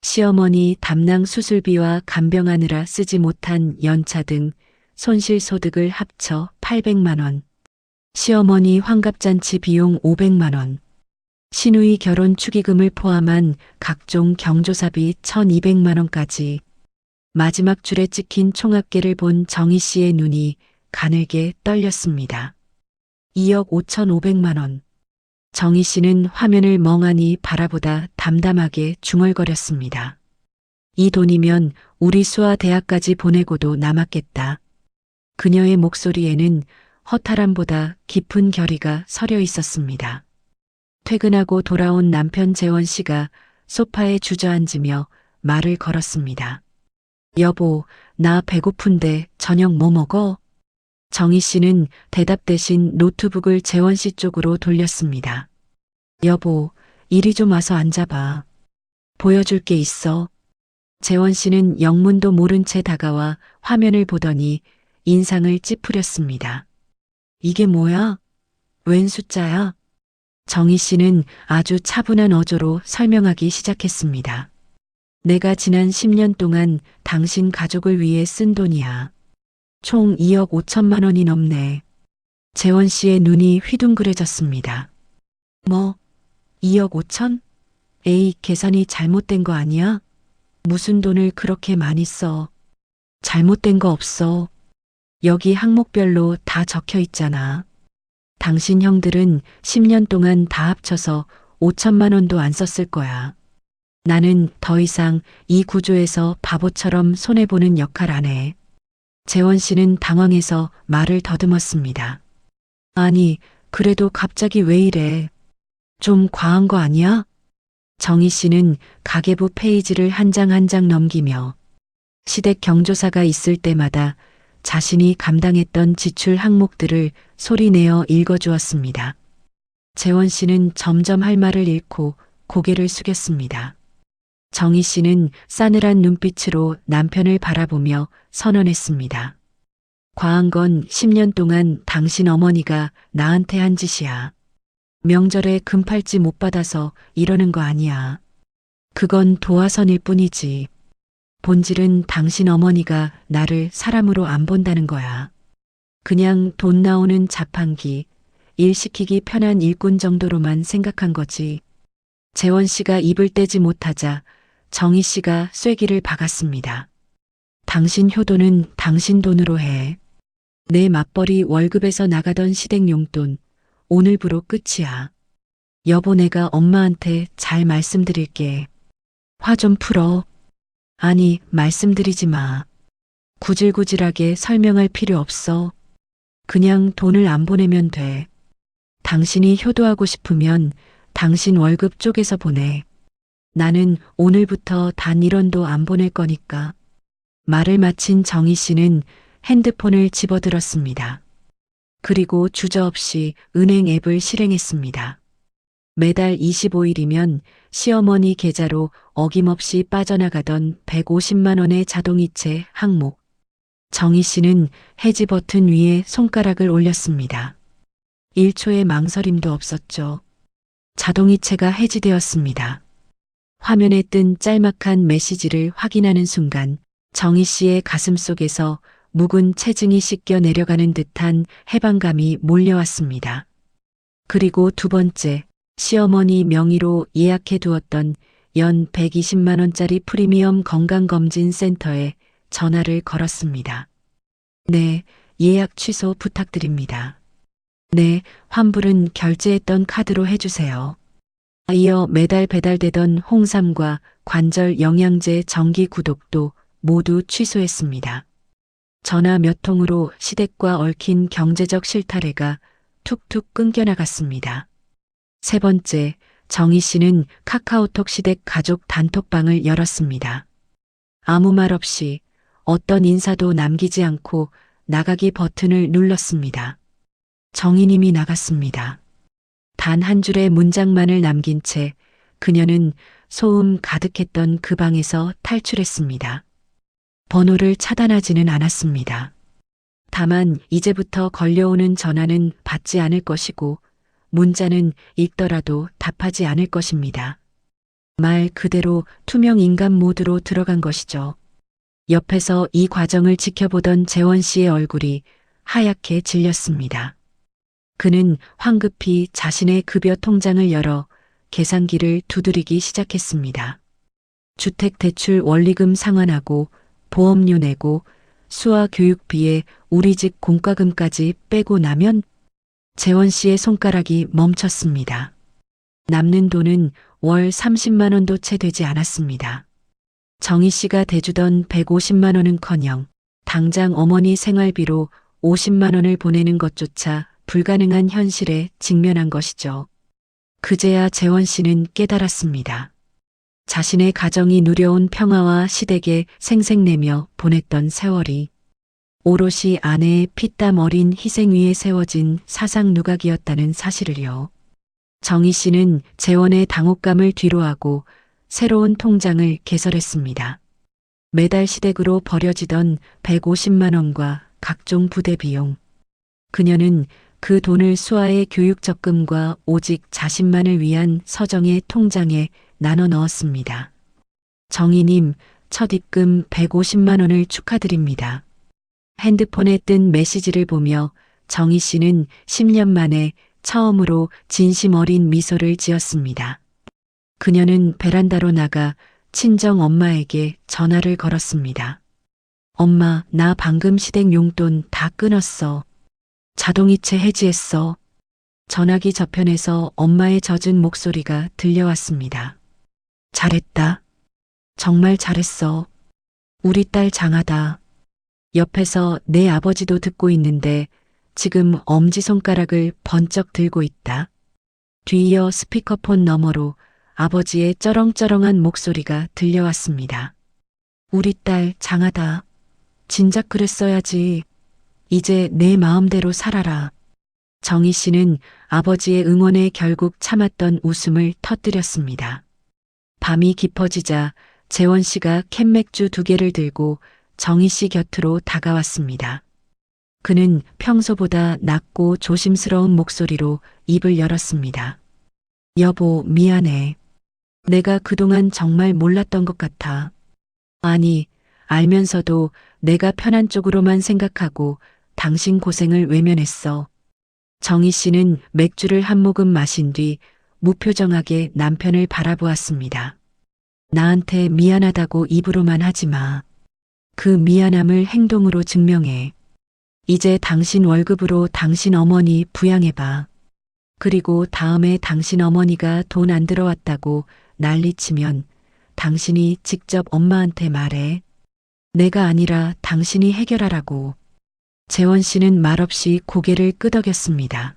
시어머니 담낭 수술비와 간병하느라 쓰지 못한 연차 등 손실 소득을 합쳐 800만 원. 시어머니 환갑잔치 비용 500만 원. 시누이 결혼 축의금을 포함한 각종 경조사비 1,200만 원까지. 마지막 줄에 찍힌 총합계를 본 정희 씨의 눈이 가늘게 떨렸습니다. 2억 5,500만 원. 정희 씨는 화면을 멍하니 바라보다 담담하게 중얼거렸습니다. 이 돈이면 우리 수아 대학까지 보내고도 남았겠다. 그녀의 목소리에는 허탈함보다 깊은 결의가 서려 있었습니다. 퇴근하고 돌아온 남편 재원 씨가 소파에 주저앉으며 말을 걸었습니다. 여보, 나 배고픈데 저녁 뭐 먹어? 정희 씨는 대답 대신 노트북을 재원 씨 쪽으로 돌렸습니다. 여보, 이리 좀 와서 앉아봐. 보여줄 게 있어. 재원 씨는 영문도 모른 채 다가와 화면을 보더니 인상을 찌푸렸습니다. 이게 뭐야? 웬 숫자야? 정희 씨는 아주 차분한 어조로 설명하기 시작했습니다. 내가 지난 10년 동안 당신 가족을 위해 쓴 돈이야. 총 2억 5천만 원이 넘네. 재원 씨의 눈이 휘둥그레졌습니다. 뭐? 2억 5천? 에이, 계산이 잘못된 거 아니야? 무슨 돈을 그렇게 많이 써? 잘못된 거 없어. 여기 항목별로 다 적혀 있잖아. 당신 형들은 10년 동안 다 합쳐서 5천만 원도 안 썼을 거야. 나는 더 이상 이 구조에서 바보처럼 손해보는 역할 안 해. 재원 씨는 당황해서 말을 더듬었습니다. 아니, 그래도 갑자기 왜 이래? 좀 과한 거 아니야? 정희 씨는 가계부 페이지를 한 장 한 장 넘기며 시댁 경조사가 있을 때마다 자신이 감당했던 지출 항목들을 소리내어 읽어주었습니다. 재원 씨는 점점 할 말을 잃고 고개를 숙였습니다. 정희 씨는 싸늘한 눈빛으로 남편을 바라보며 선언했습니다. 과한 건 10년 동안 당신 어머니가 나한테 한 짓이야. 명절에 금팔찌 못 받아서 이러는 거 아니야. 그건 도화선일 뿐이지. 본질은 당신 어머니가 나를 사람으로 안 본다는 거야. 그냥 돈 나오는 자판기, 일 시키기 편한 일꾼 정도로만 생각한 거지. 재원 씨가 입을 떼지 못하자 정희 씨가 쐐기를 박았습니다. 당신 효도는 당신 돈으로 해. 내 맞벌이 월급에서 나가던 시댁 용돈, 오늘부로 끝이야. 여보, 내가 엄마한테 잘 말씀드릴게. 화 좀 풀어. 아니, 말씀드리지 마. 구질구질하게 설명할 필요 없어. 그냥 돈을 안 보내면 돼. 당신이 효도하고 싶으면 당신 월급 쪼개서 보내. 나는 오늘부터 단 1원도 안 보낼 거니까. 말을 마친 정희 씨는 핸드폰을 집어들었습니다. 그리고 주저없이 은행 앱을 실행했습니다. 매달 25일이면 시어머니 계좌로 어김없이 빠져나가던 150만 원의 자동이체 항목. 정희 씨는 해지 버튼 위에 손가락을 올렸습니다. 1초의 망설임도 없었죠. 자동이체가 해지되었습니다. 화면에 뜬 짤막한 메시지를 확인하는 순간 정희 씨의 가슴 속에서 묵은 체증이 씻겨 내려가는 듯한 해방감이 몰려왔습니다. 그리고 두 번째, 시어머니 명의로 예약해 두었던 연 120만 원짜리 프리미엄 건강검진센터에 전화를 걸었습니다. 네, 예약 취소 부탁드립니다. 네, 환불은 결제했던 카드로 해주세요. 이어 매달 배달되던 홍삼과 관절 영양제 정기 구독도 모두 취소했습니다. 전화 몇 통으로 시댁과 얽힌 경제적 실타래가 툭툭 끊겨나갔습니다. 세 번째, 정희 씨는 카카오톡 시댁 가족 단톡방을 열었습니다. 아무 말 없이 어떤 인사도 남기지 않고 나가기 버튼을 눌렀습니다. 정희님이 나갔습니다. 단 한 줄의 문장만을 남긴 채 그녀는 소음 가득했던 그 방에서 탈출했습니다. 번호를 차단하지는 않았습니다. 다만 이제부터 걸려오는 전화는 받지 않을 것이고 문자는 읽더라도 답하지 않을 것입니다. 말 그대로 투명 인간 모드로 들어간 것이죠. 옆에서 이 과정을 지켜보던 재원 씨의 얼굴이 하얗게 질렸습니다. 그는 황급히 자신의 급여 통장을 열어 계산기를 두드리기 시작했습니다. 주택대출 원리금 상환하고 보험료 내고 수아 교육비에 우리 집 공과금까지 빼고 나면 재원 씨의 손가락이 멈췄습니다. 남는 돈은 월 30만 원도 채 되지 않았습니다. 정희 씨가 대주던 150만 원은커녕 당장 어머니 생활비로 50만 원을 보내는 것조차 불가능한 현실에 직면한 것이죠. 그제야 재원 씨는 깨달았습니다. 자신의 가정이 누려온 평화와 시댁에 생색내며 보냈던 세월이 오롯이 아내의 피땀 어린 희생 위에 세워진 사상 누각이었다는 사실을요. 정희 씨는 재원의 당혹감을 뒤로하고 새로운 통장을 개설했습니다. 매달 시댁으로 버려지던 150만 원과 각종 부대 비용. 그녀는 그 돈을 수아의 교육 적금과 오직 자신만을 위한 서정의 통장에 나눠 넣었습니다. 정희님, 첫 입금 150만 원을 축하드립니다. 핸드폰에 뜬 메시지를 보며 정희 씨는 10년 만에 처음으로 진심 어린 미소를 지었습니다. 그녀는 베란다로 나가 친정 엄마에게 전화를 걸었습니다. 엄마, 나 방금 시댁 용돈 다 끊었어. 자동이체 해지했어. 전화기 저편에서 엄마의 젖은 목소리가 들려왔습니다. 잘했다. 정말 잘했어. 우리 딸 장하다. 옆에서 내 아버지도 듣고 있는데 지금 엄지손가락을 번쩍 들고 있다. 뒤이어 스피커폰 너머로 아버지의 쩌렁쩌렁한 목소리가 들려왔습니다. 우리 딸 장하다. 진작 그랬어야지. 이제 내 마음대로 살아라. 정희 씨는 아버지의 응원에 결국 참았던 웃음을 터뜨렸습니다. 밤이 깊어지자 재원 씨가 캔맥주 2개를 들고 정희 씨 곁으로 다가왔습니다. 그는 평소보다 낮고 조심스러운 목소리로 입을 열었습니다. 여보, 미안해. 내가 그동안 정말 몰랐던 것 같아. 아니, 알면서도 내가 편한 쪽으로만 생각하고 당신 고생을 외면했어. 정희 씨는 맥주를 한 모금 마신 뒤 무표정하게 남편을 바라보았습니다. 나한테 미안하다고 입으로만 하지 마. 그 미안함을 행동으로 증명해. 이제 당신 월급으로 당신 어머니 부양해봐. 그리고 다음에 당신 어머니가 돈 안 들어왔다고 난리치면 당신이 직접 엄마한테 말해. 내가 아니라 당신이 해결하라고. 재원 씨는 말없이 고개를 끄덕였습니다.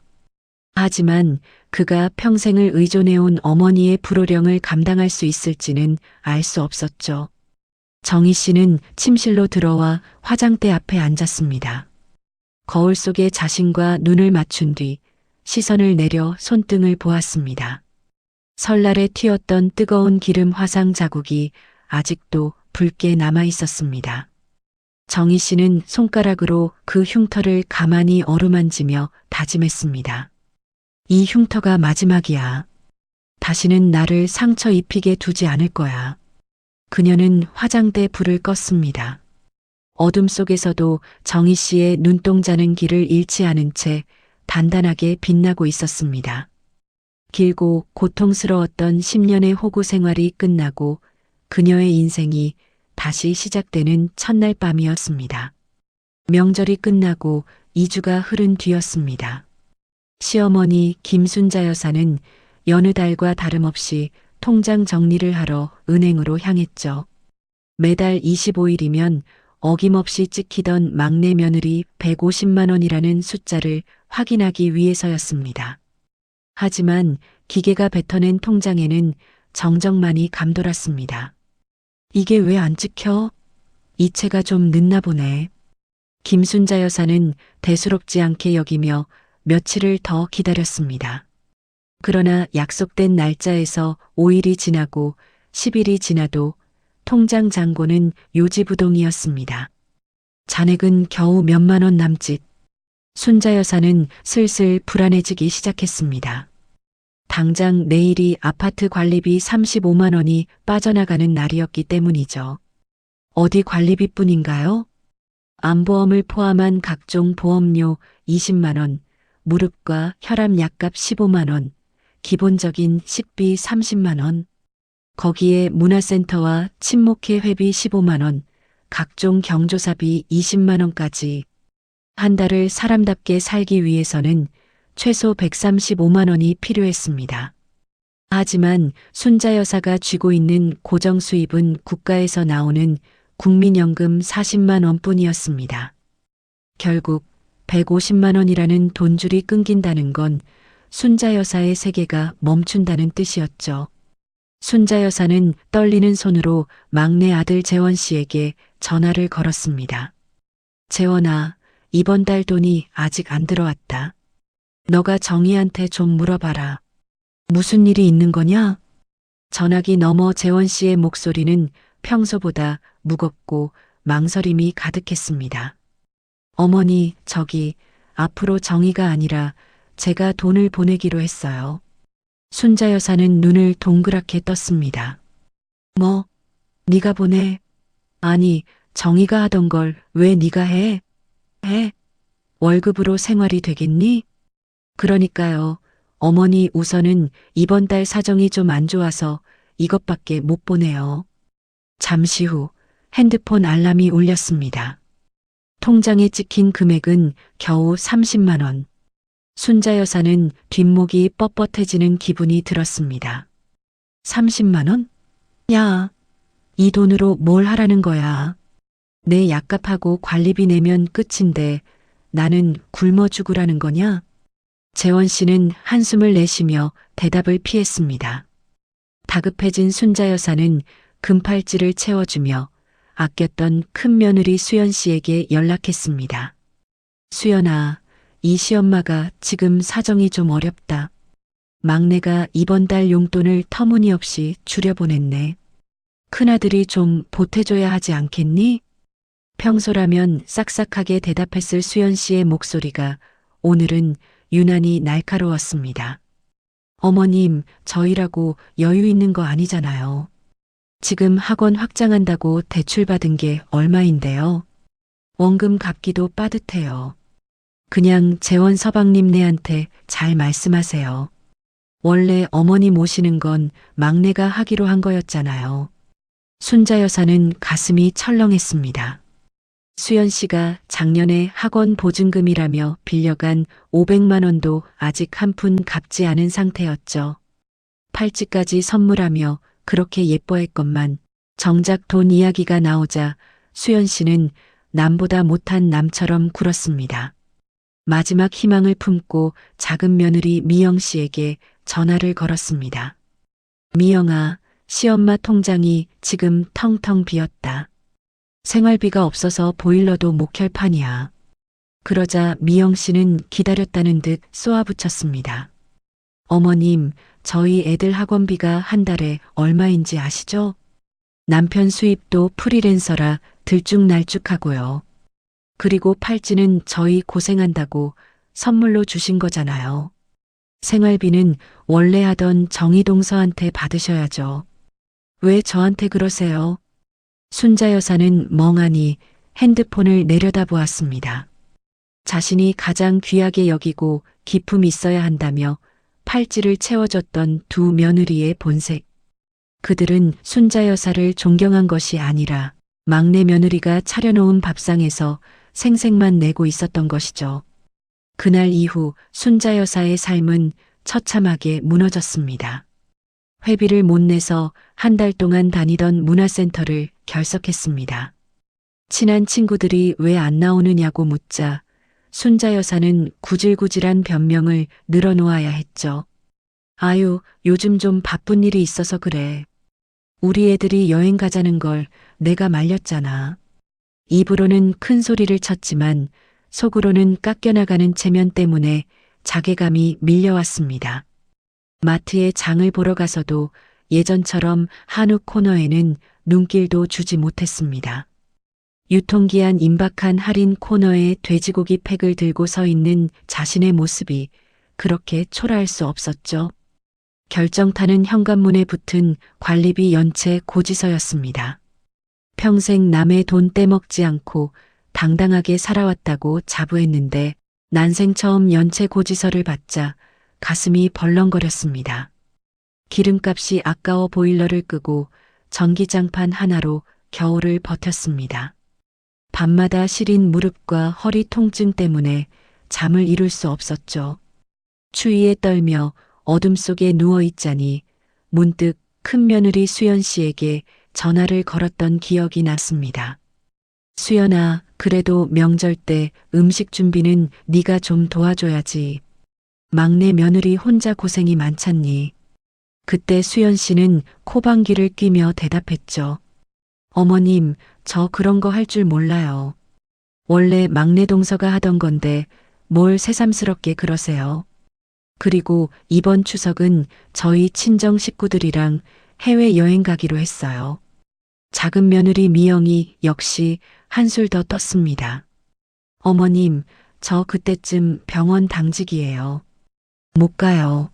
하지만 그가 평생을 의존해온 어머니의 불호령을 감당할 수 있을지는 알 수 없었죠. 정희 씨는 침실로 들어와 화장대 앞에 앉았습니다. 거울 속에 자신과 눈을 맞춘 뒤 시선을 내려 손등을 보았습니다. 설날에 튀었던 뜨거운 기름 화상 자국이 아직도 붉게 남아 있었습니다. 정희 씨는 손가락으로 그 흉터를 가만히 어루만지며 다짐했습니다. 이 흉터가 마지막이야. 다시는 나를 상처 입히게 두지 않을 거야. 그녀는 화장대 불을 껐습니다. 어둠 속에서도 정희 씨의 눈동자는 길을 잃지 않은 채 단단하게 빛나고 있었습니다. 길고 고통스러웠던 10년의 호구 생활이 끝나고 그녀의 인생이 다시 시작되는 첫날 밤이었습니다. 명절이 끝나고 2주가 흐른 뒤였습니다. 시어머니 김순자 여사는 여느 달과 다름없이 통장 정리를 하러 은행으로 향했죠. 매달 25일이면 어김없이 찍히던 막내 며느리 150만 원이라는 숫자를 확인하기 위해서였습니다. 하지만 기계가 뱉어낸 통장에는 정적만이 감돌았습니다. 이게 왜 안 찍혀? 이체가 좀 늦나 보네. 김순자 여사는 대수롭지 않게 여기며 며칠을 더 기다렸습니다. 그러나 약속된 날짜에서 5일이 지나고 10일이 지나도 통장 잔고는 요지부동이었습니다. 잔액은 겨우 몇만 원 남짓. 순자 여사는 슬슬 불안해지기 시작했습니다. 당장 내일이 아파트 관리비 35만 원이 빠져나가는 날이었기 때문이죠. 어디 관리비뿐인가요? 암보험을 포함한 각종 보험료 20만 원, 무릎과 혈압 약값 15만 원, 기본적인 식비 30만 원, 거기에 문화센터와 친목회 회비 15만 원, 각종 경조사비 20만 원까지. 한 달을 사람답게 살기 위해서는 최소 135만 원이 필요했습니다. 하지만 순자 여사가 쥐고 있는 고정 수입은 국가에서 나오는 국민연금 40만 원뿐이었습니다. 결국 150만 원이라는 돈줄이 끊긴다는 건 순자 여사의 세계가 멈춘다는 뜻이었죠. 순자 여사는 떨리는 손으로 막내 아들 재원 씨에게 전화를 걸었습니다. 재원아, 이번 달 돈이 아직 안 들어왔다. 너가 정희한테 좀 물어봐라. 무슨 일이 있는 거냐? 전화기 너머 재원 씨의 목소리는 평소보다 무겁고 망설임이 가득했습니다. 어머니, 저기 앞으로 정희가 아니라 제가 돈을 보내기로 했어요. 순자 여사는 눈을 동그랗게 떴습니다. 뭐? 네가 보내? 아니, 정희가 하던 걸 왜 네가 해? 월급으로 생활이 되겠니? 그러니까요. 어머니 우선은 이번 달 사정이 좀 안 좋아서 이것밖에 못 보내요. 잠시 후 핸드폰 알람이 울렸습니다. 통장에 찍힌 금액은 겨우 30만 원. 순자 여사는 뒷목이 뻣뻣해지는 기분이 들었습니다. 30만 원? 야, 이 돈으로 뭘 하라는 거야? 내 약값하고 관리비 내면 끝인데 나는 굶어 죽으라는 거냐? 재원 씨는 한숨을 내쉬며 대답을 피했습니다. 다급해진 순자 여사는 금팔찌를 채워주며 아꼈던 큰 며느리 수연 씨에게 연락했습니다. 수연아, 이 시엄마가 지금 사정이 좀 어렵다. 막내가 이번 달 용돈을 터무니없이 줄여보냈네. 큰아들이 좀 보태줘야 하지 않겠니? 평소라면 싹싹하게 대답했을 수연 씨의 목소리가 오늘은 유난히 날카로웠습니다. 어머님, 저희라고 여유 있는 거 아니잖아요. 지금 학원 확장한다고 대출받은 게 얼마인데요. 원금 갚기도 빠듯해요. 그냥 재원 서방님네한테 잘 말씀하세요. 원래 어머니 모시는 건 막내가 하기로 한 거였잖아요. 순자 여사는 가슴이 철렁했습니다. 수연 씨가 작년에 학원 보증금이라며 빌려간 500만 원도 아직 한 푼 갚지 않은 상태였죠. 팔찌까지 선물하며 그렇게 예뻐했건만 정작 돈 이야기가 나오자 수연 씨는 남보다 못한 남처럼 굴었습니다. 마지막 희망을 품고 작은 며느리 미영 씨에게 전화를 걸었습니다. 미영아, 시엄마 통장이 지금 텅텅 비었다. 생활비가 없어서 보일러도 못 켤 판이야. 그러자 미영 씨는 기다렸다는 듯 쏘아붙였습니다. 어머님, 저희 애들 학원비가 한 달에 얼마인지 아시죠? 남편 수입도 프리랜서라 들쭉날쭉하고요. 그리고 팔찌는 저희 고생한다고 선물로 주신 거잖아요. 생활비는 원래 하던 정희동서한테 받으셔야죠. 왜 저한테 그러세요? 순자 여사는 멍하니 핸드폰을 내려다보았습니다. 자신이 가장 귀하게 여기고 기품 있어야 한다며 팔찌를 채워줬던 두 며느리의 본색. 그들은 순자 여사를 존경한 것이 아니라 막내 며느리가 차려놓은 밥상에서 생색만 내고 있었던 것이죠. 그날 이후 순자 여사의 삶은 처참하게 무너졌습니다. 회비를 못 내서 한 달 동안 다니던 문화센터를 결석했습니다. 친한 친구들이 왜 안 나오느냐고 묻자 순자 여사는 구질구질한 변명을 늘어놓아야 했죠. 아유, 요즘 좀 바쁜 일이 있어서 그래. 우리 애들이 여행 가자는 걸 내가 말렸잖아. 입으로는 큰 소리를 쳤지만 속으로는 깎여나가는 체면 때문에 자괴감이 밀려왔습니다. 마트에 장을 보러 가서도 예전처럼 한우 코너에는 눈길도 주지 못했습니다. 유통기한 임박한 할인 코너에 돼지고기 팩을 들고 서 있는 자신의 모습이 그렇게 초라할 수 없었죠. 결정타는 현관문에 붙은 관리비 연체 고지서였습니다. 평생 남의 돈 떼먹지 않고 당당하게 살아왔다고 자부했는데 난생 처음 연체 고지서를 받자 가슴이 벌렁거렸습니다. 기름값이 아까워 보일러를 끄고 전기장판 하나로 겨울을 버텼습니다. 밤마다 시린 무릎과 허리 통증 때문에 잠을 이룰 수 없었죠. 추위에 떨며 어둠 속에 누워 있자니 문득 큰며느리 수연 씨에게 전화를 걸었던 기억이 났습니다. 수연아, 그래도 명절 때 음식 준비는 네가 좀 도와줘야지. 막내 며느리 혼자 고생이 많잖니. 그때 수연 씨는 코방귀를 뀌며 대답했죠. 어머님, 저 그런 거 할 줄 몰라요. 원래 막내 동서가 하던 건데 뭘 새삼스럽게 그러세요. 그리고 이번 추석은 저희 친정 식구들이랑 해외여행 가기로 했어요. 작은 며느리 미영이 역시 한술 더 떴습니다. 어머님, 저 그때쯤 병원 당직이에요. 못 가요.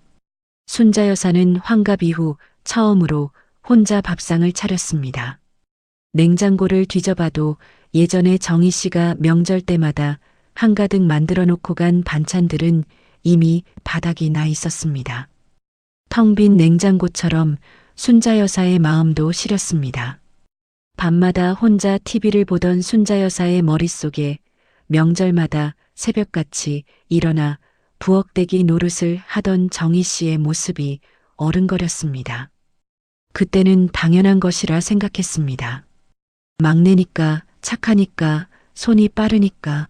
순자 여사는 환갑 이후 처음으로 혼자 밥상을 차렸습니다. 냉장고를 뒤져봐도 예전에 정희 씨가 명절 때마다 한가득 만들어 놓고 간 반찬들은 이미 바닥이 나 있었습니다. 텅 빈 냉장고처럼 순자 여사의 마음도 시렸습니다. 밤마다 혼자 TV를 보던 순자 여사의 머릿속에 명절마다 새벽같이 일어나 부엌대기 노릇을 하던 정희 씨의 모습이 어른거렸습니다. 그때는 당연한 것이라 생각했습니다. 막내니까, 착하니까, 손이 빠르니까.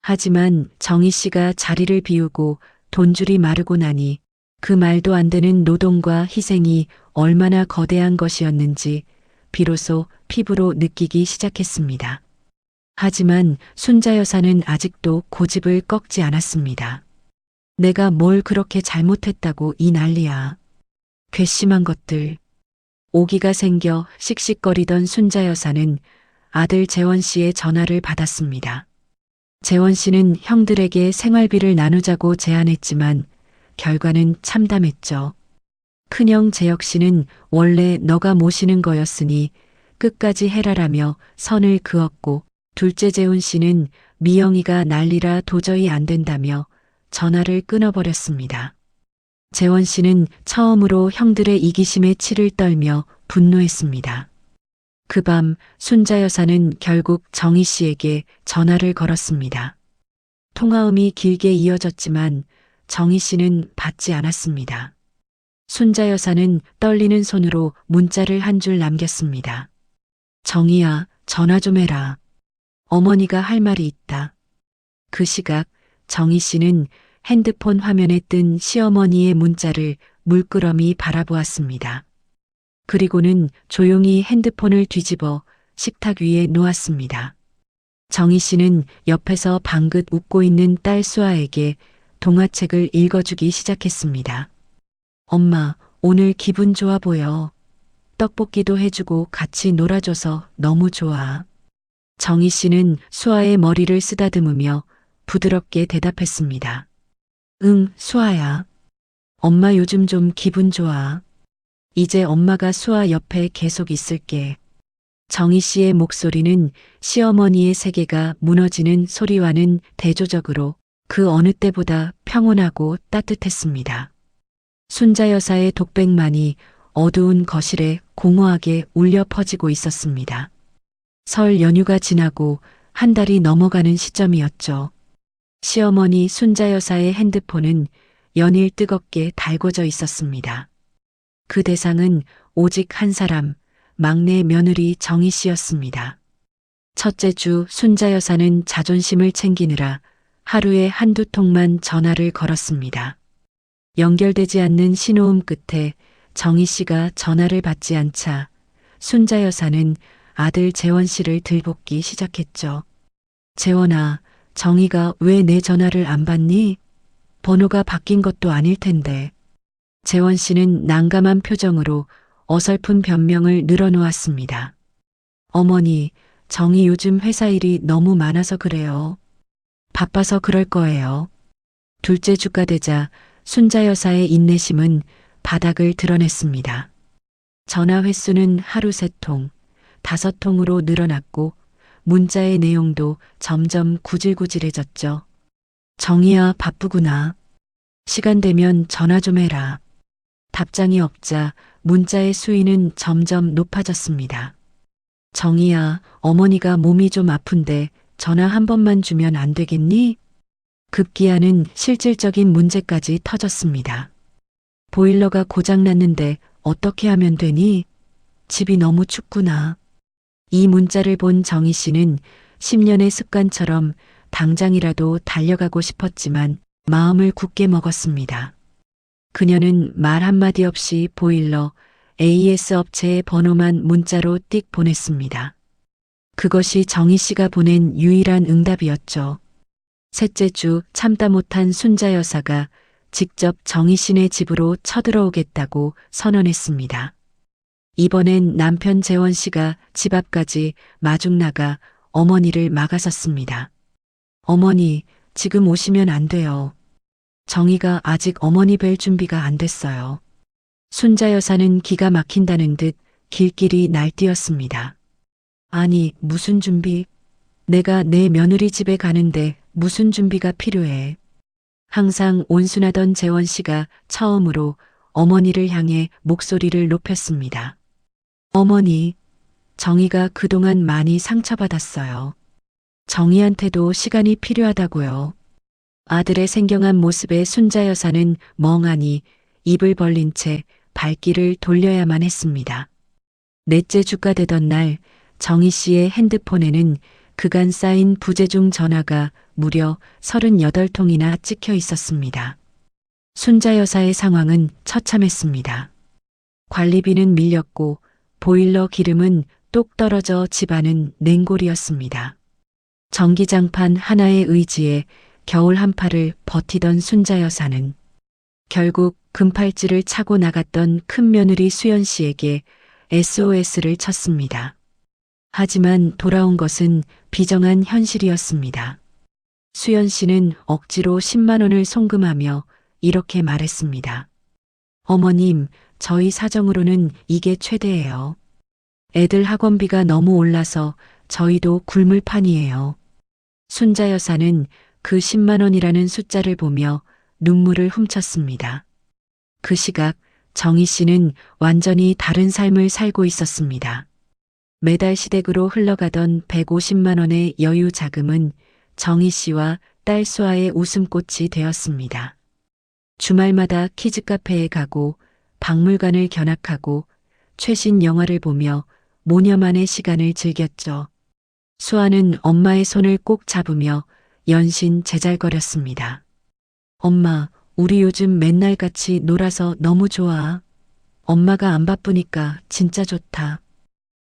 하지만 정희 씨가 자리를 비우고 돈줄이 마르고 나니 그 말도 안 되는 노동과 희생이 얼마나 거대한 것이었는지 비로소 피부로 느끼기 시작했습니다. 하지만 순자 여사는 아직도 고집을 꺾지 않았습니다. 내가 뭘 그렇게 잘못했다고 이 난리야. 괘씸한 것들. 오기가 생겨 씩씩거리던 순자 여사는 아들 재원 씨의 전화를 받았습니다. 재원 씨는 형들에게 생활비를 나누자고 제안했지만 결과는 참담했죠. 큰형 재혁 씨는 원래 너가 모시는 거였으니 끝까지 해라라며 선을 그었고 둘째 재훈 씨는 미영이가 난리라 도저히 안 된다며 전화를 끊어버렸습니다. 재원 씨는 처음으로 형들의 이기심에 치를 떨며 분노했습니다. 그 밤 순자 여사는 결국 정희 씨에게 전화를 걸었습니다. 통화음이 길게 이어졌지만 정희 씨는 받지 않았습니다. 순자 여사는 떨리는 손으로 문자를 한 줄 남겼습니다. 정희야, 전화 좀 해라. 어머니가 할 말이 있다. 그 시각 정희 씨는 핸드폰 화면에 뜬 시어머니의 문자를 물끄러미 바라보았습니다. 그리고는 조용히 핸드폰을 뒤집어 식탁 위에 놓았습니다. 정희 씨는 옆에서 방긋 웃고 있는 딸 수아에게 동화책을 읽어주기 시작했습니다. 엄마, 오늘 기분 좋아 보여. 떡볶이도 해주고 같이 놀아줘서 너무 좋아. 정희 씨는 수아의 머리를 쓰다듬으며 부드럽게 대답했습니다. 응, 수아야. 엄마 요즘 좀 기분 좋아. 이제 엄마가 수아 옆에 계속 있을게. 정희 씨의 목소리는 시어머니의 세계가 무너지는 소리와는 대조적으로 그 어느 때보다 평온하고 따뜻했습니다. 순자 여사의 독백만이 어두운 거실에 공허하게 울려 퍼지고 있었습니다. 설 연휴가 지나고 한 달이 넘어가는 시점이었죠. 시어머니 순자 여사의 핸드폰은 연일 뜨겁게 달궈져 있었습니다. 그 대상은 오직 한 사람, 막내 며느리 정희 씨였습니다. 첫째 주 순자 여사는 자존심을 챙기느라 하루에 한두 통만 전화를 걸었습니다. 연결되지 않는 신호음 끝에 정희 씨가 전화를 받지 않자 순자 여사는 아들 재원 씨를 들볶기 시작했죠. 재원아, 정희가 왜 내 전화를 안 받니? 번호가 바뀐 것도 아닐 텐데. 재원 씨는 난감한 표정으로 어설픈 변명을 늘어놓았습니다. 어머니, 정이 요즘 회사 일이 너무 많아서 그래요. 바빠서 그럴 거예요. 둘째 주가 되자 순자 여사의 인내심은 바닥을 드러냈습니다. 전화 횟수는 하루 3통, 5통으로 늘어났고 문자의 내용도 점점 구질구질해졌죠. 정이야, 바쁘구나. 시간 되면 전화 좀 해라. 답장이 없자 문자의 수위는 점점 높아졌습니다. 정이야, 어머니가 몸이 좀 아픈데 전화 한 번만 주면 안 되겠니? 급기야는 실질적인 문제까지 터졌습니다. 보일러가 고장났는데 어떻게 하면 되니? 집이 너무 춥구나. 이 문자를 본 정희 씨는 10년의 습관처럼 당장이라도 달려가고 싶었지만 마음을 굳게 먹었습니다. 그녀는 말 한마디 없이 보일러 AS 업체의 번호만 문자로 띡 보냈습니다. 그것이 정희 씨가 보낸 유일한 응답이었죠. 셋째 주 참다 못한 순자 여사가 직접 정희 씨네 집으로 쳐들어오겠다고 선언했습니다. 이번엔 남편 재원 씨가 집 앞까지 마중 나가 어머니를 막아섰습니다. 어머니, 지금 오시면 안 돼요. 정희가 아직 어머니 뵐 준비가 안 됐어요. 순자 여사는 기가 막힌다는 듯 길길이 날뛰었습니다. 아니, 무슨 준비? 내가 내 며느리 집에 가는데 무슨 준비가 필요해? 항상 온순하던 재원 씨가 처음으로 어머니를 향해 목소리를 높였습니다. 어머니, 정희가 그동안 많이 상처받았어요. 정희한테도 시간이 필요하다고요. 아들의 생경한 모습에 순자 여사는 멍하니 입을 벌린 채 발길을 돌려야만 했습니다. 넷째 주가 되던 날 정희 씨의 핸드폰에는 그간 쌓인 부재중 전화가 무려 38통이나 찍혀 있었습니다. 순자 여사의 상황은 처참했습니다. 관리비는 밀렸고 보일러 기름은 똑 떨어져 집안은 냉골이었습니다. 전기장판 하나의 의지에 겨울 한파를 버티던 순자 여사는 결국 금팔찌를 차고 나갔던 큰며느리 수연 씨에게 SOS를 쳤습니다. 하지만 돌아온 것은 비정한 현실이었습니다. 수연 씨는 억지로 10만 원을 송금하며 이렇게 말했습니다. 어머님, 저희 사정으로는 이게 최대예요. 애들 학원비가 너무 올라서 저희도 굶을 판이에요. 순자 여사는 그 10만 원이라는 숫자를 보며 눈물을 훔쳤습니다. 그 시각 정희 씨는 완전히 다른 삶을 살고 있었습니다. 매달 시댁으로 흘러가던 150만 원의 여유 자금은 정희 씨와 딸 수아의 웃음꽃이 되었습니다. 주말마다 키즈카페에 가고 박물관을 견학하고 최신 영화를 보며 모녀만의 시간을 즐겼죠. 수아는 엄마의 손을 꼭 잡으며 연신 제잘거렸습니다. 엄마, 우리 요즘 맨날 같이 놀아서 너무 좋아. 엄마가 안 바쁘니까 진짜 좋다.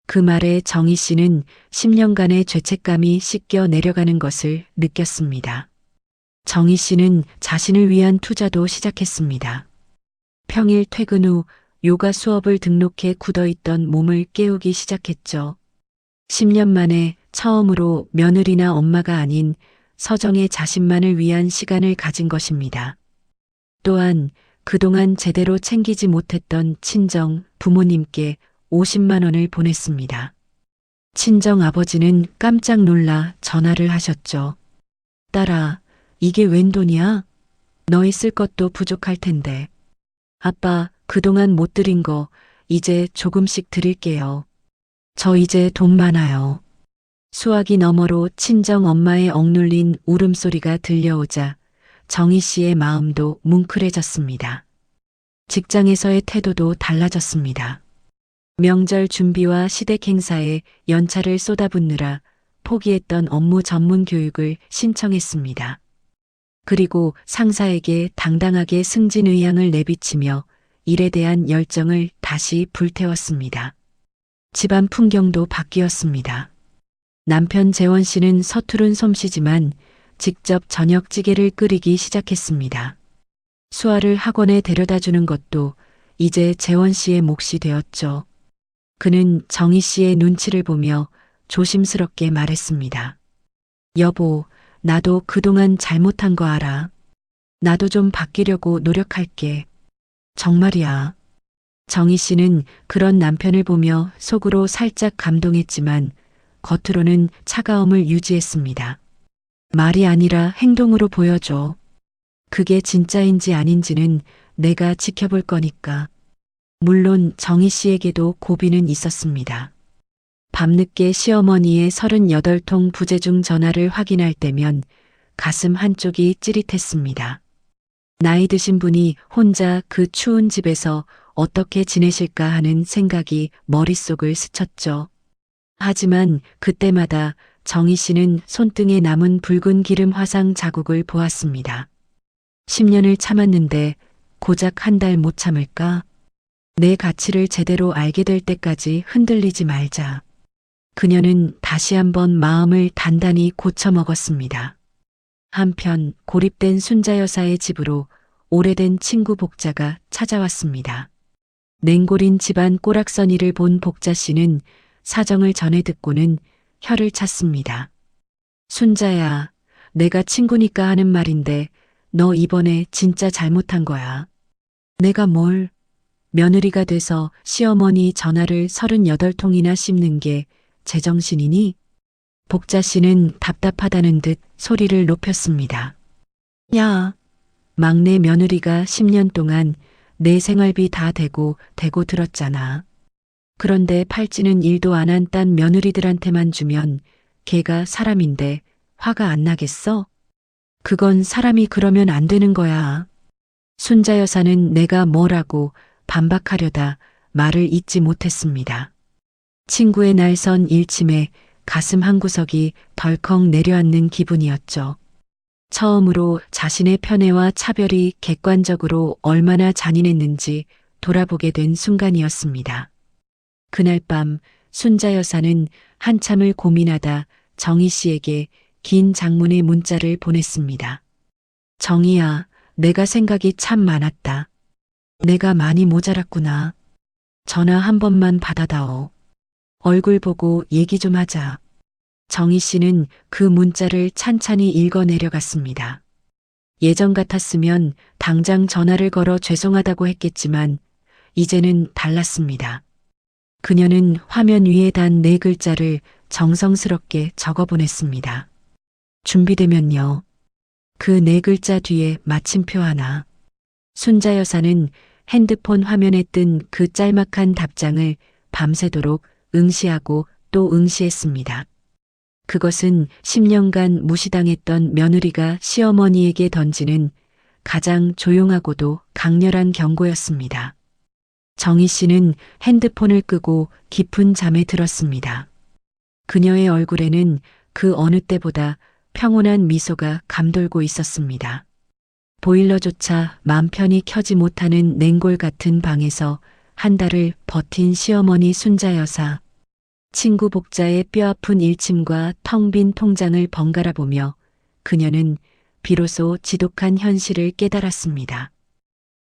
그 말에 정희 씨는 10년간의 죄책감이 씻겨 내려가는 것을 느꼈습니다. 정희 씨는 자신을 위한 투자도 시작했습니다. 평일 퇴근 후 요가 수업을 등록해 굳어있던 몸을 깨우기 시작했죠. 10년 만에 처음으로 며느리나 엄마가 아닌 서정의 자신만을 위한 시간을 가진 것입니다. 또한 그동안 제대로 챙기지 못했던 친정 부모님께 50만 원을 보냈습니다. 친정 아버지는 깜짝 놀라 전화를 하셨죠. 딸아, 이게 웬 돈이야? 너희 쓸 것도 부족할 텐데. 아빠, 그동안 못 드린 거 이제 조금씩 드릴게요. 저 이제 돈 많아요. 수화기 너머로 친정 엄마의 억눌린 울음소리가 들려오자 정희 씨의 마음도 뭉클해졌습니다. 직장에서의 태도도 달라졌습니다. 명절 준비와 시댁 행사에 연차를 쏟아붓느라 포기했던 업무 전문 교육을 신청했습니다. 그리고 상사에게 당당하게 승진 의향을 내비치며 일에 대한 열정을 다시 불태웠습니다. 집안 풍경도 바뀌었습니다. 남편 재원 씨는 서투른 솜씨지만 직접 저녁찌개를 끓이기 시작했습니다. 수아를 학원에 데려다 주는 것도 이제 재원 씨의 몫이 되었죠. 그는 정희 씨의 눈치를 보며 조심스럽게 말했습니다. 여보, 나도 그동안 잘못한 거 알아. 나도 좀 바뀌려고 노력할게. 정말이야. 정희 씨는 그런 남편을 보며 속으로 살짝 감동했지만 겉으로는 차가움을 유지했습니다. 말이 아니라 행동으로 보여줘. 그게 진짜인지 아닌지는 내가 지켜볼 거니까. 물론 정희 씨에게도 고비는 있었습니다. 밤늦게 시어머니의 38통 부재중 전화를 확인할 때면 가슴 한쪽이 찌릿했습니다. 나이 드신 분이 혼자 그 추운 집에서 어떻게 지내실까 하는 생각이 머릿속을 스쳤죠. 하지만 그때마다 정희 씨는 손등에 남은 붉은 기름 화상 자국을 보았습니다. 10년을 참았는데 고작 한 달 못 참을까? 내 가치를 제대로 알게 될 때까지 흔들리지 말자. 그녀는 다시 한번 마음을 단단히 고쳐먹었습니다. 한편 고립된 순자 여사의 집으로 오래된 친구 복자가 찾아왔습니다. 냉골인 집안 꼬락서니를 본 복자 씨는 사정을 전해 듣고는 혀를 찼습니다. 순자야, 내가 친구니까 하는 말인데 너 이번에 진짜 잘못한 거야. 내가 뭘? 며느리가 돼서 시어머니 전화를 38통이나 씹는 게 제정신이니? 복자 씨는 답답하다는 듯 소리를 높였습니다. 야, 막내 며느리가 10년 동안 내 생활비 다 대고 들었잖아. 그런데 팔찌는 일도 안 한 딴 며느리들한테만 주면 걔가 사람인데 화가 안 나겠어? 그건 사람이 그러면 안 되는 거야. 순자 여사는 내가 뭐라고 반박하려다 말을 잇지 못했습니다. 친구의 날선 일침에 가슴 한구석이 덜컥 내려앉는 기분이었죠. 처음으로 자신의 편애와 차별이 객관적으로 얼마나 잔인했는지 돌아보게 된 순간이었습니다. 그날 밤 순자 여사는 한참을 고민하다 정희 씨에게 긴 장문의 문자를 보냈습니다. 정희야, 내가 생각이 참 많았다. 내가 많이 모자랐구나. 전화 한 번만 받아다오. 얼굴 보고 얘기 좀 하자. 정희 씨는 그 문자를 찬찬히 읽어 내려갔습니다. 예전 같았으면 당장 전화를 걸어 죄송하다고 했겠지만 이제는 달랐습니다. 그녀는 화면 위에 단 4글자를 정성스럽게 적어 보냈습니다. 준비되면요. 그 4글자 뒤에 마침표 하나. 순자 여사는 핸드폰 화면에 뜬 그 짤막한 답장을 밤새도록 응시하고 또 응시했습니다. 그것은 10년간 무시당했던 며느리가 시어머니에게 던지는 가장 조용하고도 강렬한 경고였습니다. 정희 씨는 핸드폰을 끄고 깊은 잠에 들었습니다. 그녀의 얼굴에는 그 어느 때보다 평온한 미소가 감돌고 있었습니다. 보일러조차 맘 편히 켜지 못하는 냉골 같은 방에서 한 달을 버틴 시어머니 순자 여사. 친구 복자의 뼈아픈 일침과 텅 빈 통장을 번갈아 보며 그녀는 비로소 지독한 현실을 깨달았습니다.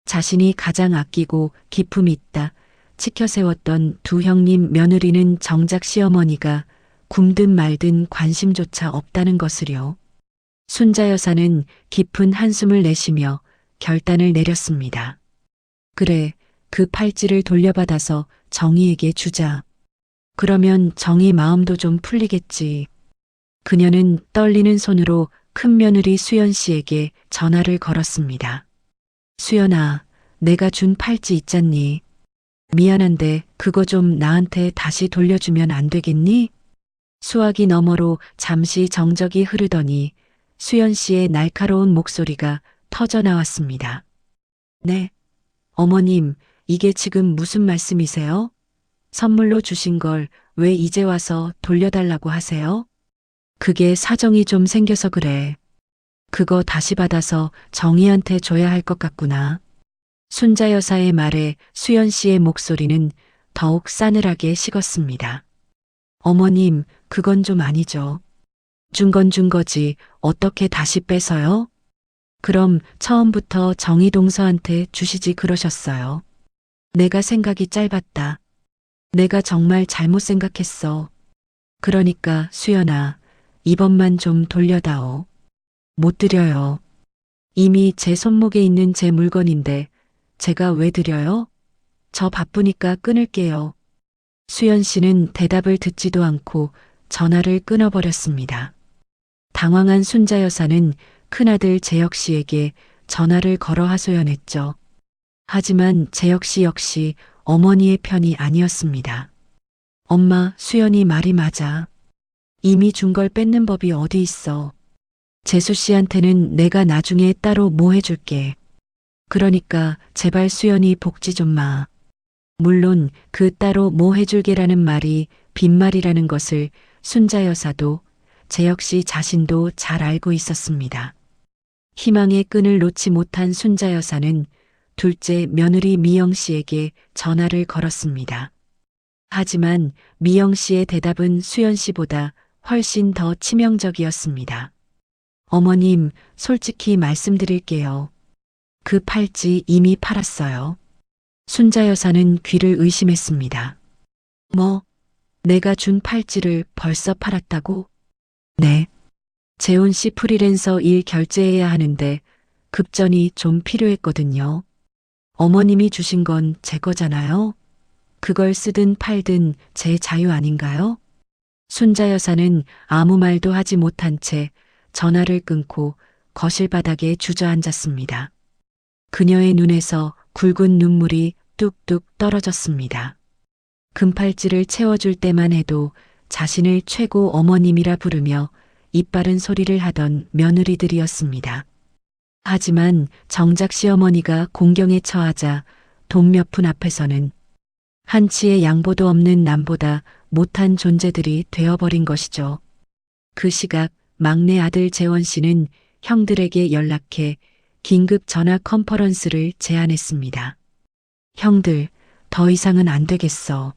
자신이 가장 아끼고 기품이 있다 치켜세웠던 두 형님 며느리는 정작 시어머니가 굶든 말든 관심조차 없다는 것을요. 순자 여사는 깊은 한숨을 내쉬며 결단을 내렸습니다. 그래, 그 팔찌를 돌려받아서 정희에게 주자. 그러면 정희 마음도 좀 풀리겠지. 그녀는 떨리는 손으로 큰 며느리 수연 씨에게 전화를 걸었습니다. 수연아, 내가 준 팔찌 있잖니. 미안한데 그거 좀 나한테 다시 돌려주면 안 되겠니? 수화기 너머로 잠시 정적이 흐르더니 수연 씨의 날카로운 목소리가 터져 나왔습니다. 네. 어머님, 이게 지금 무슨 말씀이세요? 선물로 주신 걸 왜 이제 와서 돌려달라고 하세요? 그게 사정이 좀 생겨서 그래. 그거 다시 받아서 정희한테 줘야 할 것 같구나. 순자 여사의 말에 수연 씨의 목소리는 더욱 싸늘하게 식었습니다. 어머님, 그건 좀 아니죠. 준 건 준 거지 어떻게 다시 뺏어요? 그럼 처음부터 정희 동서한테 주시지 그러셨어요. 내가 생각이 짧았다. 내가 정말 잘못 생각했어. 그러니까 수연아, 이번만 좀 돌려다오. 못 드려요. 이미 제 손목에 있는 제 물건인데 제가 왜 드려요? 저 바쁘니까 끊을게요. 수연 씨는 대답을 듣지도 않고 전화를 끊어버렸습니다. 당황한 순자 여사는 큰아들 재혁 씨에게 전화를 걸어 하소연했죠. 하지만 재혁 씨 역시 어머니의 편이 아니었습니다. 엄마, 수연이 말이 맞아. 이미 준 걸 뺏는 법이 어디 있어. 재수 씨한테는 내가 나중에 따로 뭐 해줄게. 그러니까 제발 수연이 복지 좀 마. 물론 그 따로 뭐 해줄게라는 말이 빈말이라는 것을 순자 여사도 재혁 씨 자신도 잘 알고 있었습니다. 희망의 끈을 놓지 못한 순자 여사는 둘째 며느리 미영 씨에게 전화를 걸었습니다. 하지만 미영 씨의 대답은 수연 씨보다 훨씬 더 치명적이었습니다. 어머님, 솔직히 말씀드릴게요. 그 팔찌 이미 팔았어요. 순자 여사는 귀를 의심했습니다. 뭐, 내가 준 팔찌를 벌써 팔았다고? 네. 재훈 씨 프리랜서 일 결제해야 하는데 급전이 좀 필요했거든요. 어머님이 주신 건 제 거잖아요. 그걸 쓰든 팔든 제 자유 아닌가요? 순자 여사는 아무 말도 하지 못한 채 전화를 끊고 거실 바닥에 주저앉았습니다. 그녀의 눈에서 굵은 눈물이 뚝뚝 떨어졌습니다. 금팔찌를 채워줄 때만 해도 자신을 최고 어머님이라 부르며 이빠른 소리를 하던 며느리들이었습니다. 하지만 정작 시어머니가 공경에 처하자 돈 몇 푼 앞에서는 한치의 양보도 없는 남보다 못한 존재들이 되어버린 것이죠. 그 시각 막내 아들 재원 씨는 형들에게 연락해 긴급 전화 컨퍼런스를 제안했습니다. 형들, 더 이상은 안 되겠어.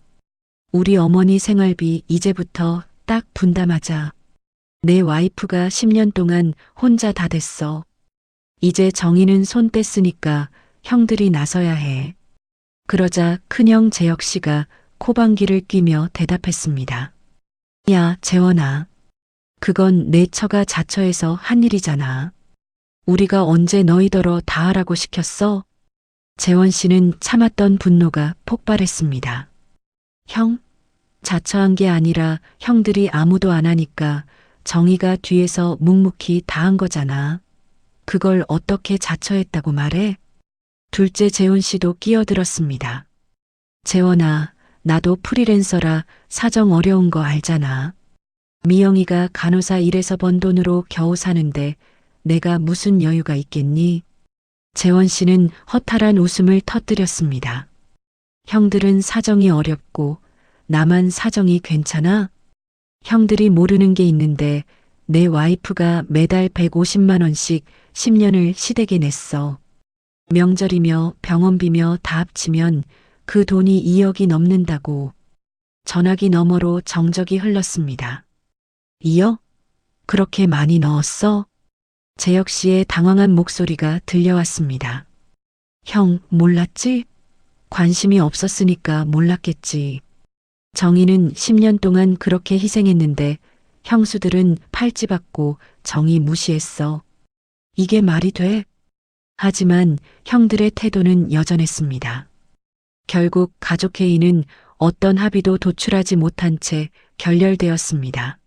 우리 어머니 생활비 이제부터 딱 분담하자. 내 와이프가 10년 동안 혼자 다 됐어. 이제 정의는 손 뗐으니까 형들이 나서야 해. 그러자 큰형 재혁 씨가 코방귀를 뀌며 대답했습니다. 야, 재원아. 그건 내 처가 자처해서 한 일이잖아. 우리가 언제 너희더러 다 하라고 시켰어? 재원 씨는 참았던 분노가 폭발했습니다. 형? 자처한 게 아니라 형들이 아무도 안 하니까 정의가 뒤에서 묵묵히 다 한 거잖아. 그걸 어떻게 자처했다고 말해? 둘째 재훈 씨도 끼어들었습니다. 재원아, 나도 프리랜서라 사정 어려운 거 알잖아. 미영이가 간호사 일해서 번 돈으로 겨우 사는데 내가 무슨 여유가 있겠니? 재원 씨는 허탈한 웃음을 터뜨렸습니다. 형들은 사정이 어렵고 나만 사정이 괜찮아? 형들이 모르는 게 있는데 내 와이프가 매달 150만 원씩 10년을 시댁에 냈어. 명절이며 병원비며 다 합치면 그 돈이 2억이 넘는다고. 전화기 너머로 정적이 흘렀습니다. 2억? 그렇게 많이 넣었어? 재혁 씨의 당황한 목소리가 들려왔습니다. 형, 몰랐지? 관심이 없었으니까 몰랐겠지. 정희는 10년 동안 그렇게 희생했는데 형수들은 팔찌 받고 정희 무시했어. 이게 말이 돼? 하지만 형들의 태도는 여전했습니다. 결국 가족회의는 어떤 합의도 도출하지 못한 채 결렬되었습니다.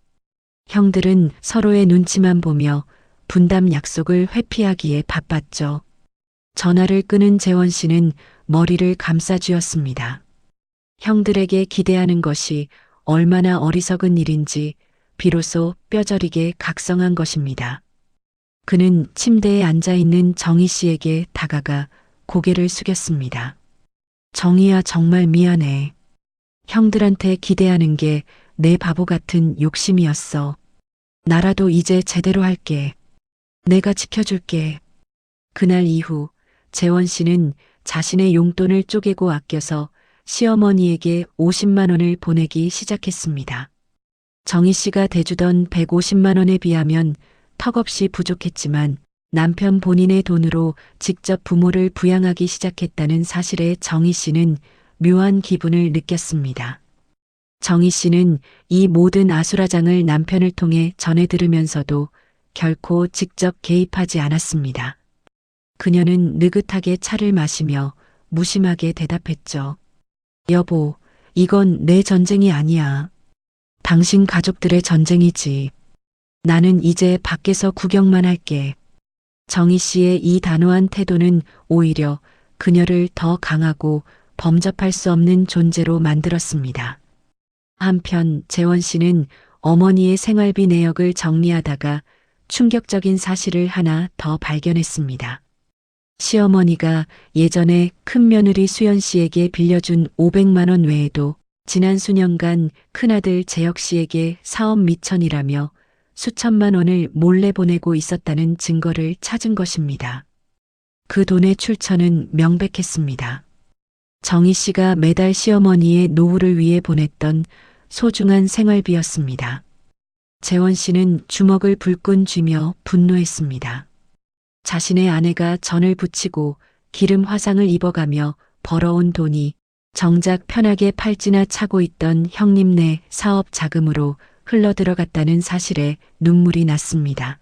형들은 서로의 눈치만 보며 분담 약속을 회피하기에 바빴죠. 전화를 끊은 재원 씨는 머리를 감싸쥐었습니다. 형들에게 기대하는 것이 얼마나 어리석은 일인지 비로소 뼈저리게 각성한 것입니다. 그는 침대에 앉아있는 정희 씨에게 다가가 고개를 숙였습니다. 정희야, 정말 미안해. 형들한테 기대하는 게 내 바보 같은 욕심이었어. 나라도 이제 제대로 할게. 내가 지켜줄게. 그날 이후 재원 씨는 자신의 용돈을 쪼개고 아껴서 시어머니에게 50만 원을 보내기 시작했습니다. 정희 씨가 대주던 150만 원에 비하면 턱없이 부족했지만 남편 본인의 돈으로 직접 부모를 부양하기 시작했다는 사실에 정희 씨는 묘한 기분을 느꼈습니다. 정희 씨는 이 모든 아수라장을 남편을 통해 전해 들으면서도 결코 직접 개입하지 않았습니다. 그녀는 느긋하게 차를 마시며 무심하게 대답했죠. 여보, 이건 내 전쟁이 아니야. 당신 가족들의 전쟁이지. 나는 이제 밖에서 구경만 할게. 정희 씨의 이 단호한 태도는 오히려 그녀를 더 강하고 범접할 수 없는 존재로 만들었습니다. 한편 재원 씨는 어머니의 생활비 내역을 정리하다가 충격적인 사실을 하나 더 발견했습니다. 시어머니가 예전에 큰며느리 수연 씨에게 빌려준 500만 원 외에도 지난 수년간 큰아들 재혁 씨에게 사업 미천이라며 수천만 원을 몰래 보내고 있었다는 증거를 찾은 것입니다. 그 돈의 출처는 명백했습니다. 정희 씨가 매달 시어머니의 노후를 위해 보냈던 소중한 생활비였습니다. 재원 씨는 주먹을 불끈 쥐며 분노했습니다. 자신의 아내가 전을 부치고 기름 화상을 입어가며 벌어온 돈이 정작 편하게 팔찌나 차고 있던 형님네 사업 자금으로 흘러들어갔다는 사실에 눈물이 났습니다.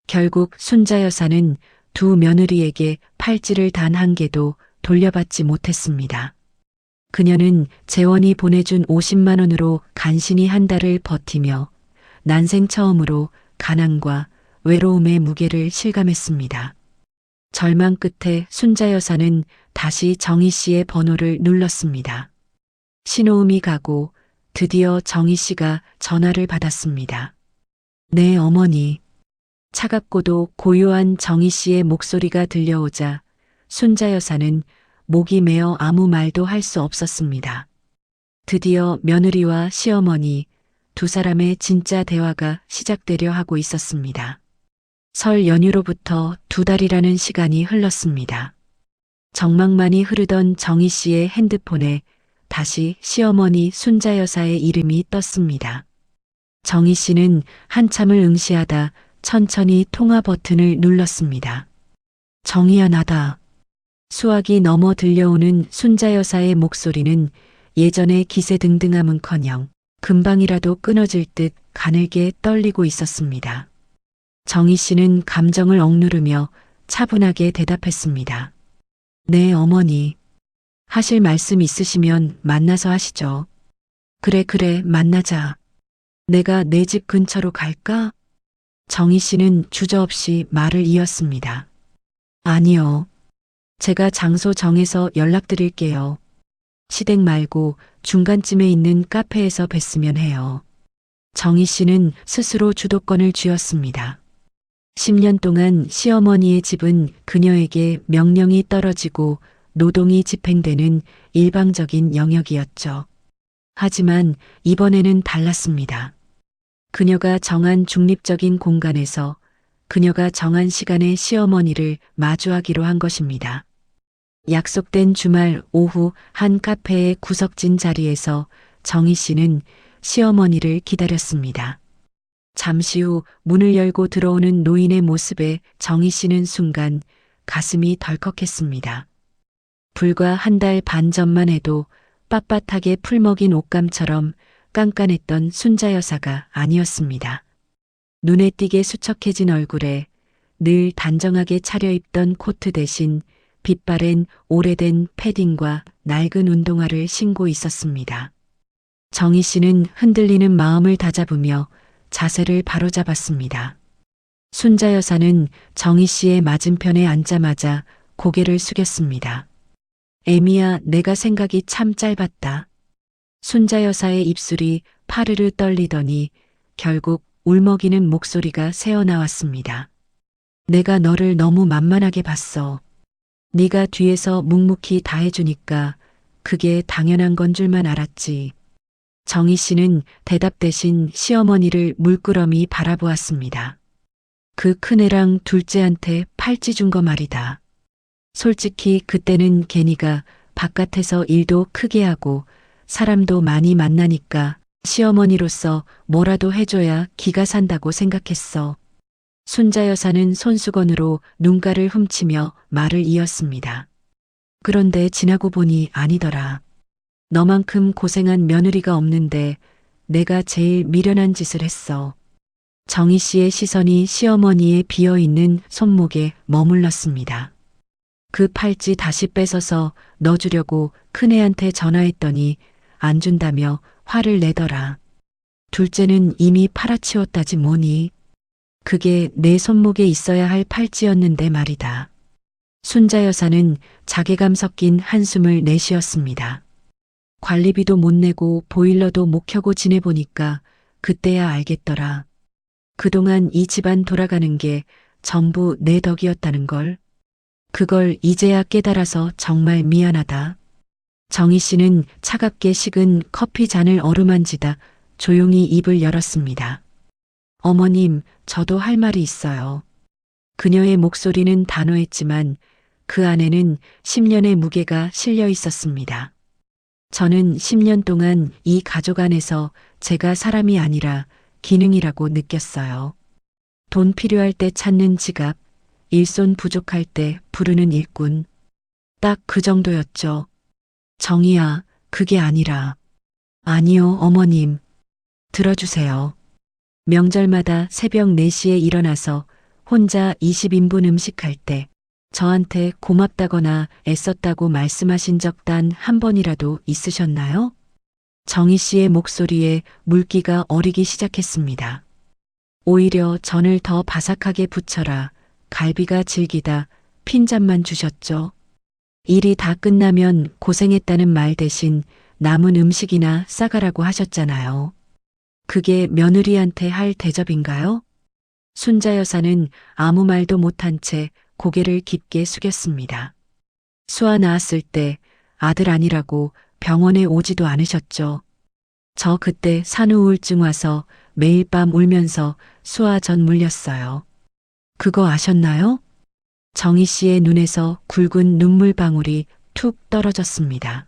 결국 순자 여사는 두 며느리에게 팔찌를 단 한 개도 돌려받지 못했습니다. 그녀는 재원이 보내준 50만 원으로 간신히 한 달을 버티며 난생 처음으로 가난과 외로움의 무게를 실감했습니다. 절망 끝에 순자 여사는 다시 정희 씨의 번호를 눌렀습니다. 신호음이 가고 드디어 정희 씨가 전화를 받았습니다. 네, 어머니. 차갑고도 고요한 정희 씨의 목소리가 들려오자 순자 여사는 목이 메어 아무 말도 할 수 없었습니다. 드디어 며느리와 시어머니 두 사람의 진짜 대화가 시작되려 하고 있었습니다. 설 연휴로부터 2달이라는 시간이 흘렀습니다. 정막만이 흐르던 정희 씨의 핸드폰에 다시 시어머니 순자 여사의 이름이 떴습니다. 정희 씨는 한참을 응시하다 천천히 통화 버튼을 눌렀습니다. 정희야, 나다. 수화기 넘어 들려오는 순자 여사의 목소리는 예전의 기세등등함은커녕 금방이라도 끊어질 듯 가늘게 떨리고 있었습니다. 정희 씨는 감정을 억누르며 차분하게 대답했습니다. 네, 어머니. 하실 말씀 있으시면 만나서 하시죠. 그래, 만나자. 내가 내 집 근처로 갈까? 정희 씨는 주저없이 말을 이었습니다. 아니요. 제가 장소 정해서 연락드릴게요. 시댁 말고 중간쯤에 있는 카페에서 뵀으면 해요. 정희 씨는 스스로 주도권을 쥐었습니다. 10년 동안 시어머니의 집은 그녀에게 명령이 떨어지고 노동이 집행되는 일방적인 영역이었죠. 하지만 이번에는 달랐습니다. 그녀가 정한 중립적인 공간에서 그녀가 정한 시간에 시어머니를 마주하기로 한 것입니다. 약속된 주말 오후 한 카페의 구석진 자리에서 정희 씨는 시어머니를 기다렸습니다. 잠시 후 문을 열고 들어오는 노인의 모습에 정희 씨는 순간 가슴이 덜컥했습니다. 불과 한 달 반 전만 해도 빳빳하게 풀먹인 옷감처럼 깐깐했던 순자 여사가 아니었습니다. 눈에 띄게 수척해진 얼굴에 늘 단정하게 차려입던 코트 대신 빛바랜 오래된 패딩과 낡은 운동화를 신고 있었습니다. 정희 씨는 흔들리는 마음을 다잡으며 자세를 바로잡았습니다. 순자 여사는 정희 씨의 맞은편에 앉자마자 고개를 숙였습니다. 애미야, 내가 생각이 참 짧았다. 순자 여사의 입술이 파르르 떨리더니 결국 울먹이는 목소리가 새어나왔습니다. 내가 너를 너무 만만하게 봤어. 네가 뒤에서 묵묵히 다 해주니까 그게 당연한 건 줄만 알았지. 정희 씨는 대답 대신 시어머니를 물끄러미 바라보았습니다. 그 큰애랑 둘째한테 팔찌 준 거 말이다. 솔직히 그때는 걔니가 바깥에서 일도 크게 하고 사람도 많이 만나니까 시어머니로서 뭐라도 해줘야 기가 산다고 생각했어. 순자 여사는 손수건으로 눈가를 훔치며 말을 이었습니다. 그런데 지나고 보니 아니더라. 너만큼 고생한 며느리가 없는데 내가 제일 미련한 짓을 했어. 정희 씨의 시선이 시어머니의 비어있는 손목에 머물렀습니다. 그 팔찌 다시 뺏어서 넣어주려고 큰애한테 전화했더니 안 준다며 화를 내더라. 둘째는 이미 팔아치웠다지 뭐니. 그게 내 손목에 있어야 할 팔찌였는데 말이다. 순자 여사는 자괴감 섞인 한숨을 내쉬었습니다. 관리비도 못 내고 보일러도 못 켜고 지내보니까 그때야 알겠더라. 그동안 이 집안 돌아가는 게 전부 내 덕이었다는 걸. 그걸 이제야 깨달아서 정말 미안하다. 정희 씨는 차갑게 식은 커피 잔을 어루만지다 조용히 입을 열었습니다. 어머님, 저도 할 말이 있어요. 그녀의 목소리는 단호했지만 그 안에는 10년의 무게가 실려 있었습니다. 저는 10년 동안 이 가족 안에서 제가 사람이 아니라 기능이라고 느꼈어요. 돈 필요할 때 찾는 지갑, 일손 부족할 때 부르는 일꾼. 딱 그 정도였죠. 정희야, 그게 아니라. 아니요, 어머님. 들어주세요. 명절마다 새벽 4시에 일어나서 혼자 20인분 음식할 때 저한테 고맙다거나 애썼다고 말씀하신 적 단 한 번이라도 있으셨나요? 정희 씨의 목소리에 물기가 어리기 시작했습니다. 오히려 전을 더 바삭하게 부쳐라, 갈비가 질기다, 핀잔만 주셨죠. 일이 다 끝나면 고생했다는 말 대신 남은 음식이나 싸가라고 하셨잖아요. 그게 며느리한테 할 대접인가요? 순자 여사는 아무 말도 못한 채 고개를 깊게 숙였습니다. 수아 낳았을 때 아들 아니라고 병원에 오지도 않으셨죠. 저 그때 산후우울증 와서 매일 밤 울면서 수아 전 물렸어요. 그거 아셨나요? 정희 씨의 눈에서 굵은 눈물방울이 툭 떨어졌습니다.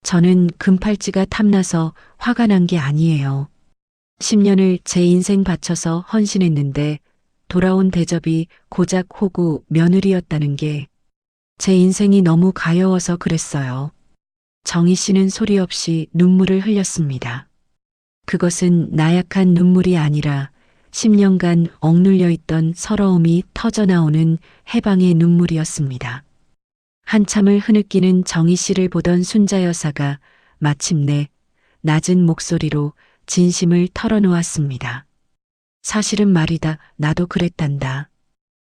저는 금팔찌가 탐나서 화가 난 게 아니에요. 10년을 제 인생 바쳐서 헌신했는데 돌아온 대접이 고작 호구 며느리였다는 게 제 인생이 너무 가여워서 그랬어요. 정희 씨는 소리 없이 눈물을 흘렸습니다. 그것은 나약한 눈물이 아니라 10년간 억눌려 있던 서러움이 터져나오는 해방의 눈물이었습니다. 한참을 흐느끼는 정희 씨를 보던 순자 여사가 마침내 낮은 목소리로 진심을 털어놓았습니다. 사실은 말이다, 나도 그랬단다.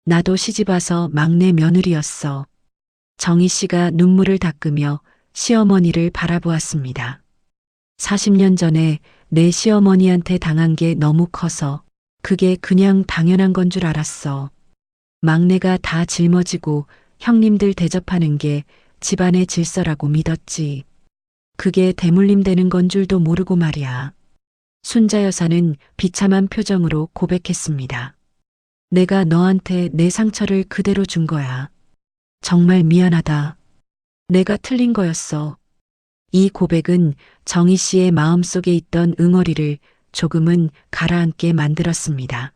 나도 시집와서 막내 며느리였어. 정희 씨가 눈물을 닦으며 시어머니를 바라보았습니다. 40년 전에 내 시어머니한테 당한 게 너무 커서 그게 그냥 당연한 건 줄 알았어. 막내가 다 짊어지고 형님들 대접하는 게 집안의 질서라고 믿었지. 그게 대물림 되는 건 줄도 모르고 말이야. 순자 여사는 비참한 표정으로 고백했습니다. 내가 너한테 내 상처를 그대로 준 거야. 정말 미안하다. 내가 틀린 거였어. 이 고백은 정희 씨의 마음속에 있던 응어리를 조금은 가라앉게 만들었습니다.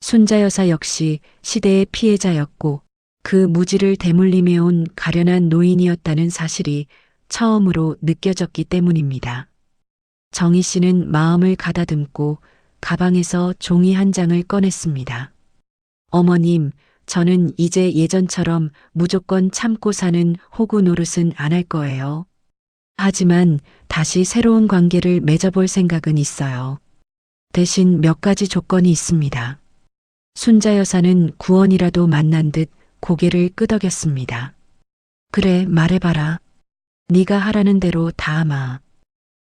순자 여사 역시 시대의 피해자였고 그 무지를 대물림해온 가련한 노인이었다는 사실이 처음으로 느껴졌기 때문입니다. 정희 씨는 마음을 가다듬고 가방에서 종이 한 장을 꺼냈습니다. 어머님, 저는 이제 예전처럼 무조건 참고 사는 호구 노릇은 안 할 거예요. 하지만 다시 새로운 관계를 맺어볼 생각은 있어요. 대신 몇 가지 조건이 있습니다. 순자 여사는 구원이라도 만난 듯 고개를 끄덕였습니다. 그래, 말해봐라. 네가 하라는 대로 다 하마.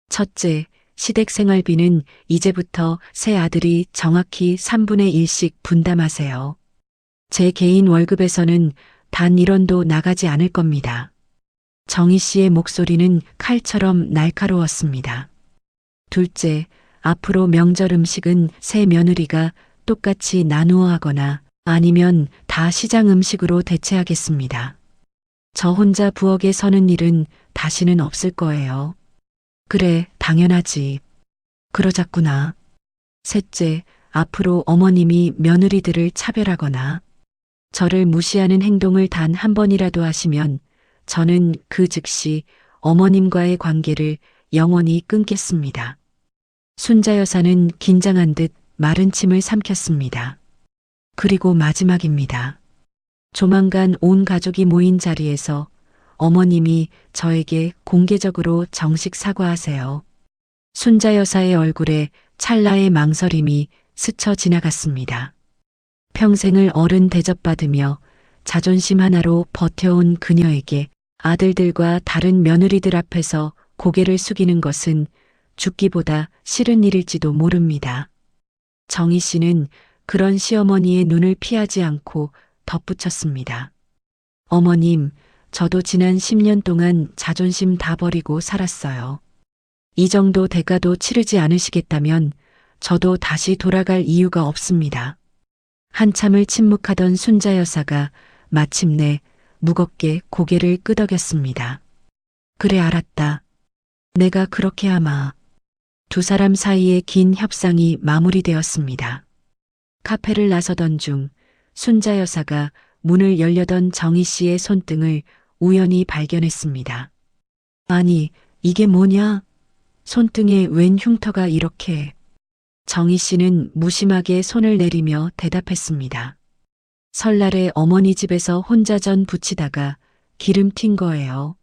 첫째, 시댁 생활비는 이제부터 새 아들이 정확히 3분의 1씩 분담하세요. 제 개인 월급에서는 단 1원도 나가지 않을 겁니다. 정희 씨의 목소리는 칼처럼 날카로웠습니다. 둘째, 앞으로 명절 음식은 새 며느리가 똑같이 나누어 하거나 아니면 다 시장 음식으로 대체하겠습니다. 저 혼자 부엌에 서는 일은 다시는 없을 거예요. 그래, 당연하지. 그러자꾸나. 셋째, 앞으로 어머님이 며느리들을 차별하거나 저를 무시하는 행동을 단 한 번이라도 하시면 저는 그 즉시 어머님과의 관계를 영원히 끊겠습니다. 순자 여사는 긴장한 듯 마른 침을 삼켰습니다. 그리고 마지막입니다. 조만간 온 가족이 모인 자리에서 어머님이 저에게 공개적으로 정식 사과하세요. 순자 여사의 얼굴에 찰나의 망설임이 스쳐 지나갔습니다. 평생을 어른 대접받으며 자존심 하나로 버텨온 그녀에게 아들들과 다른 며느리들 앞에서 고개를 숙이는 것은 죽기보다 싫은 일일지도 모릅니다. 정희 씨는 그런 시어머니의 눈을 피하지 않고 덧붙였습니다. 어머님, 저도 지난 10년 동안 자존심 다 버리고 살았어요. 이 정도 대가도 치르지 않으시겠다면 저도 다시 돌아갈 이유가 없습니다. 한참을 침묵하던 순자 여사가 마침내 무겁게 고개를 끄덕였습니다. 그래, 알았다. 내가 그렇게 하마. 두 사람 사이의 긴 협상이 마무리되었습니다. 카페를 나서던 중 순자 여사가 문을 열려던 정희 씨의 손등을 우연히 발견했습니다. 아니, 이게 뭐냐? 손등에 웬 흉터가 이렇게. 정희 씨는 무심하게 손을 내리며 대답했습니다. 설날에 어머니 집에서 혼자 전 부치다가 기름 튄 거예요.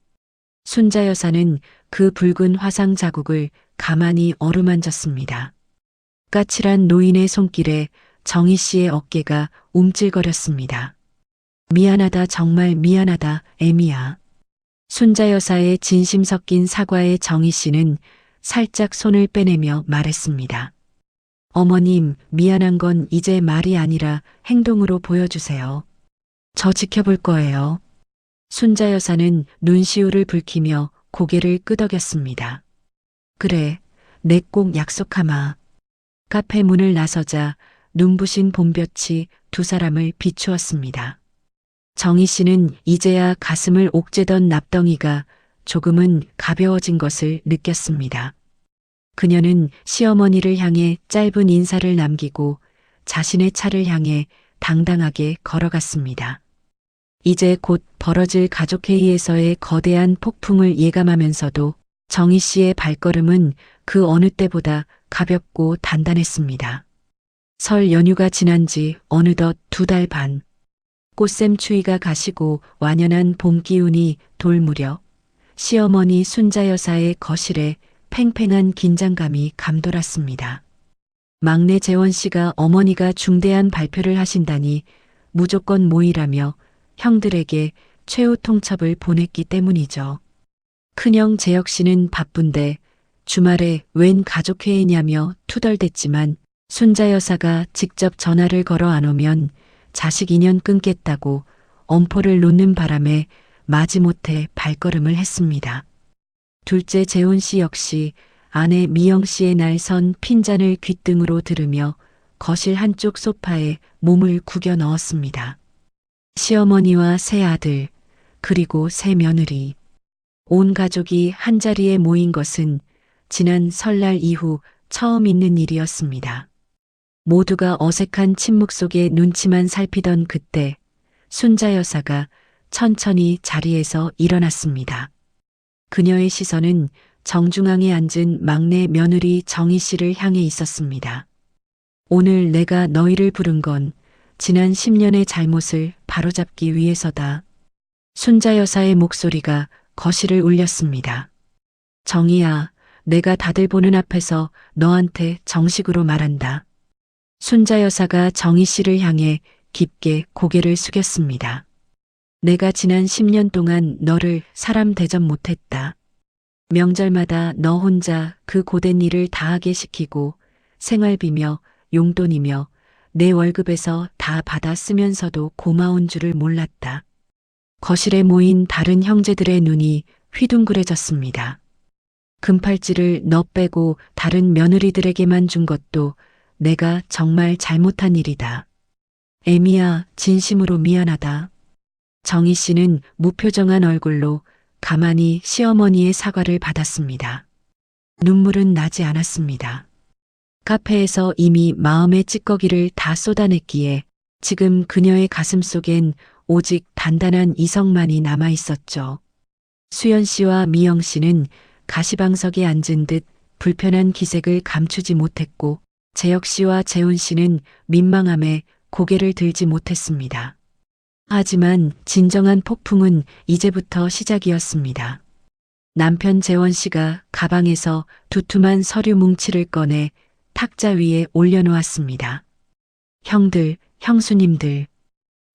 순자 여사는 그 붉은 화상 자국을 가만히 어루만졌습니다. 까칠한 노인의 손길에 정희 씨의 어깨가 움찔거렸습니다. 미안하다, 정말 미안하다, 애미야. 순자 여사의 진심 섞인 사과에 정희 씨는 살짝 손을 빼내며 말했습니다. 어머님, 미안한 건 이제 말이 아니라 행동으로 보여주세요. 저 지켜볼 거예요. 순자 여사는 눈시울을 붉히며 고개를 끄덕였습니다. 그래, 내 꼭 약속하마. 카페 문을 나서자 눈부신 봄볕이 두 사람을 비추었습니다. 정희 씨는 이제야 가슴을 옥죄던 납덩이가 조금은 가벼워진 것을 느꼈습니다. 그녀는 시어머니를 향해 짧은 인사를 남기고 자신의 차를 향해 당당하게 걸어갔습니다. 이제 곧 벌어질 가족회의에서의 거대한 폭풍을 예감하면서도 정희 씨의 발걸음은 그 어느 때보다 가볍고 단단했습니다. 설 연휴가 지난 지 어느덧 2달 반. 꽃샘 추위가 가시고 완연한 봄 기운이 돌 무렵 시어머니 순자 여사의 거실에 팽팽한 긴장감이 감돌았습니다. 막내 재원 씨가 어머니가 중대한 발표를 하신다니 무조건 모이라며 형들에게 최후 통첩을 보냈기 때문이죠. 큰형 재혁 씨는 바쁜데 주말에 웬 가족회의냐며 투덜댔지만 순자 여사가 직접 전화를 걸어 안 오면 자식 인연 끊겠다고 엄포를 놓는 바람에 마지못해 발걸음을 했습니다. 둘째 재훈 씨 역시 아내 미영 씨의 날 선 핀잔을 귓등으로 들으며 거실 한쪽 소파에 몸을 구겨 넣었습니다. 시어머니와 세 아들, 그리고 세 며느리. 온 가족이 한자리에 모인 것은 지난 설날 이후 처음 있는 일이었습니다. 모두가 어색한 침묵 속에 눈치만 살피던 그때 순자 여사가 천천히 자리에서 일어났습니다. 그녀의 시선은 정중앙에 앉은 막내 며느리 정희 씨를 향해 있었습니다. 오늘 내가 너희를 부른 건 지난 10년의 잘못을 바로잡기 위해서다. 순자 여사의 목소리가 거실을 울렸습니다. 정희야, 내가 다들 보는 앞에서 너한테 정식으로 말한다. 순자 여사가 정희 씨를 향해 깊게 고개를 숙였습니다. 내가 지난 10년 동안 너를 사람 대접 못했다. 명절마다 너 혼자 그 고된 일을 다 하게 시키고 생활비며 용돈이며 내 월급에서 다 받아 쓰면서도 고마운 줄을 몰랐다. 거실에 모인 다른 형제들의 눈이 휘둥그레졌습니다. 금팔찌를 너 빼고 다른 며느리들에게만 준 것도 내가 정말 잘못한 일이다. 애미야, 진심으로 미안하다. 정희 씨는 무표정한 얼굴로 가만히 시어머니의 사과를 받았습니다. 눈물은 나지 않았습니다. 카페에서 이미 마음의 찌꺼기를 다 쏟아냈기에 지금 그녀의 가슴 속엔 오직 단단한 이성만이 남아 있었죠. 수연 씨와 미영 씨는 가시방석에 앉은 듯 불편한 기색을 감추지 못했고 재혁 씨와 재훈 씨는 민망함에 고개를 들지 못했습니다. 하지만 진정한 폭풍은 이제부터 시작이었습니다. 남편 재원 씨가 가방에서 두툼한 서류 뭉치를 꺼내 탁자 위에 올려놓았습니다. 형들, 형수님들,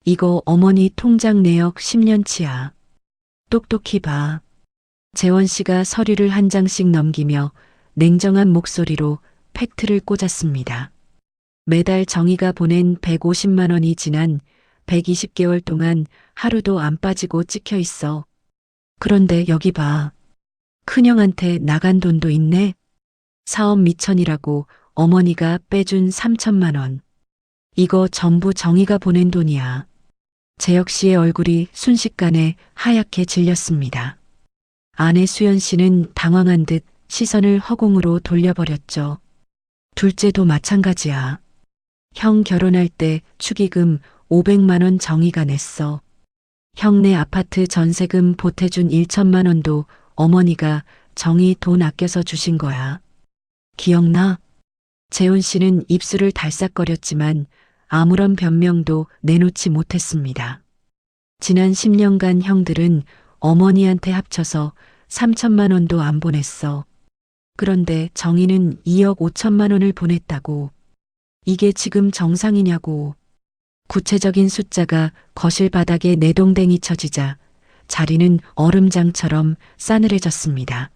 이거 어머니 통장 내역 10년치야. 똑똑히 봐. 재원 씨가 서류를 한 장씩 넘기며 냉정한 목소리로 팩트를 꽂았습니다. 매달 정희가 보낸 150만 원이 지난 120개월 동안 하루도 안 빠지고 찍혀 있어. 그런데 여기 봐. 큰형한테 나간 돈도 있네. 사업 미천이라고 어머니가 빼준 3천만 원. 이거 전부 정희가 보낸 돈이야. 재혁 씨의 얼굴이 순식간에 하얗게 질렸습니다. 아내 수연 씨는 당황한 듯 시선을 허공으로 돌려버렸죠. 둘째도 마찬가지야. 형 결혼할 때 축의금 500만 원 정희가 냈어. 형네 아파트 전세금 보태준 1천만 원도 어머니가 정희 돈 아껴서 주신 거야. 기억나? 재훈 씨는 입술을 달싹거렸지만 아무런 변명도 내놓지 못했습니다. 지난 10년간 형들은 어머니한테 합쳐서 3천만 원도 안 보냈어. 그런데 정희는 2억 5천만 원을 보냈다고. 이게 지금 정상이냐고. 구체적인 숫자가 거실 바닥에 내동댕이 쳐지자 자리는 얼음장처럼 싸늘해졌습니다.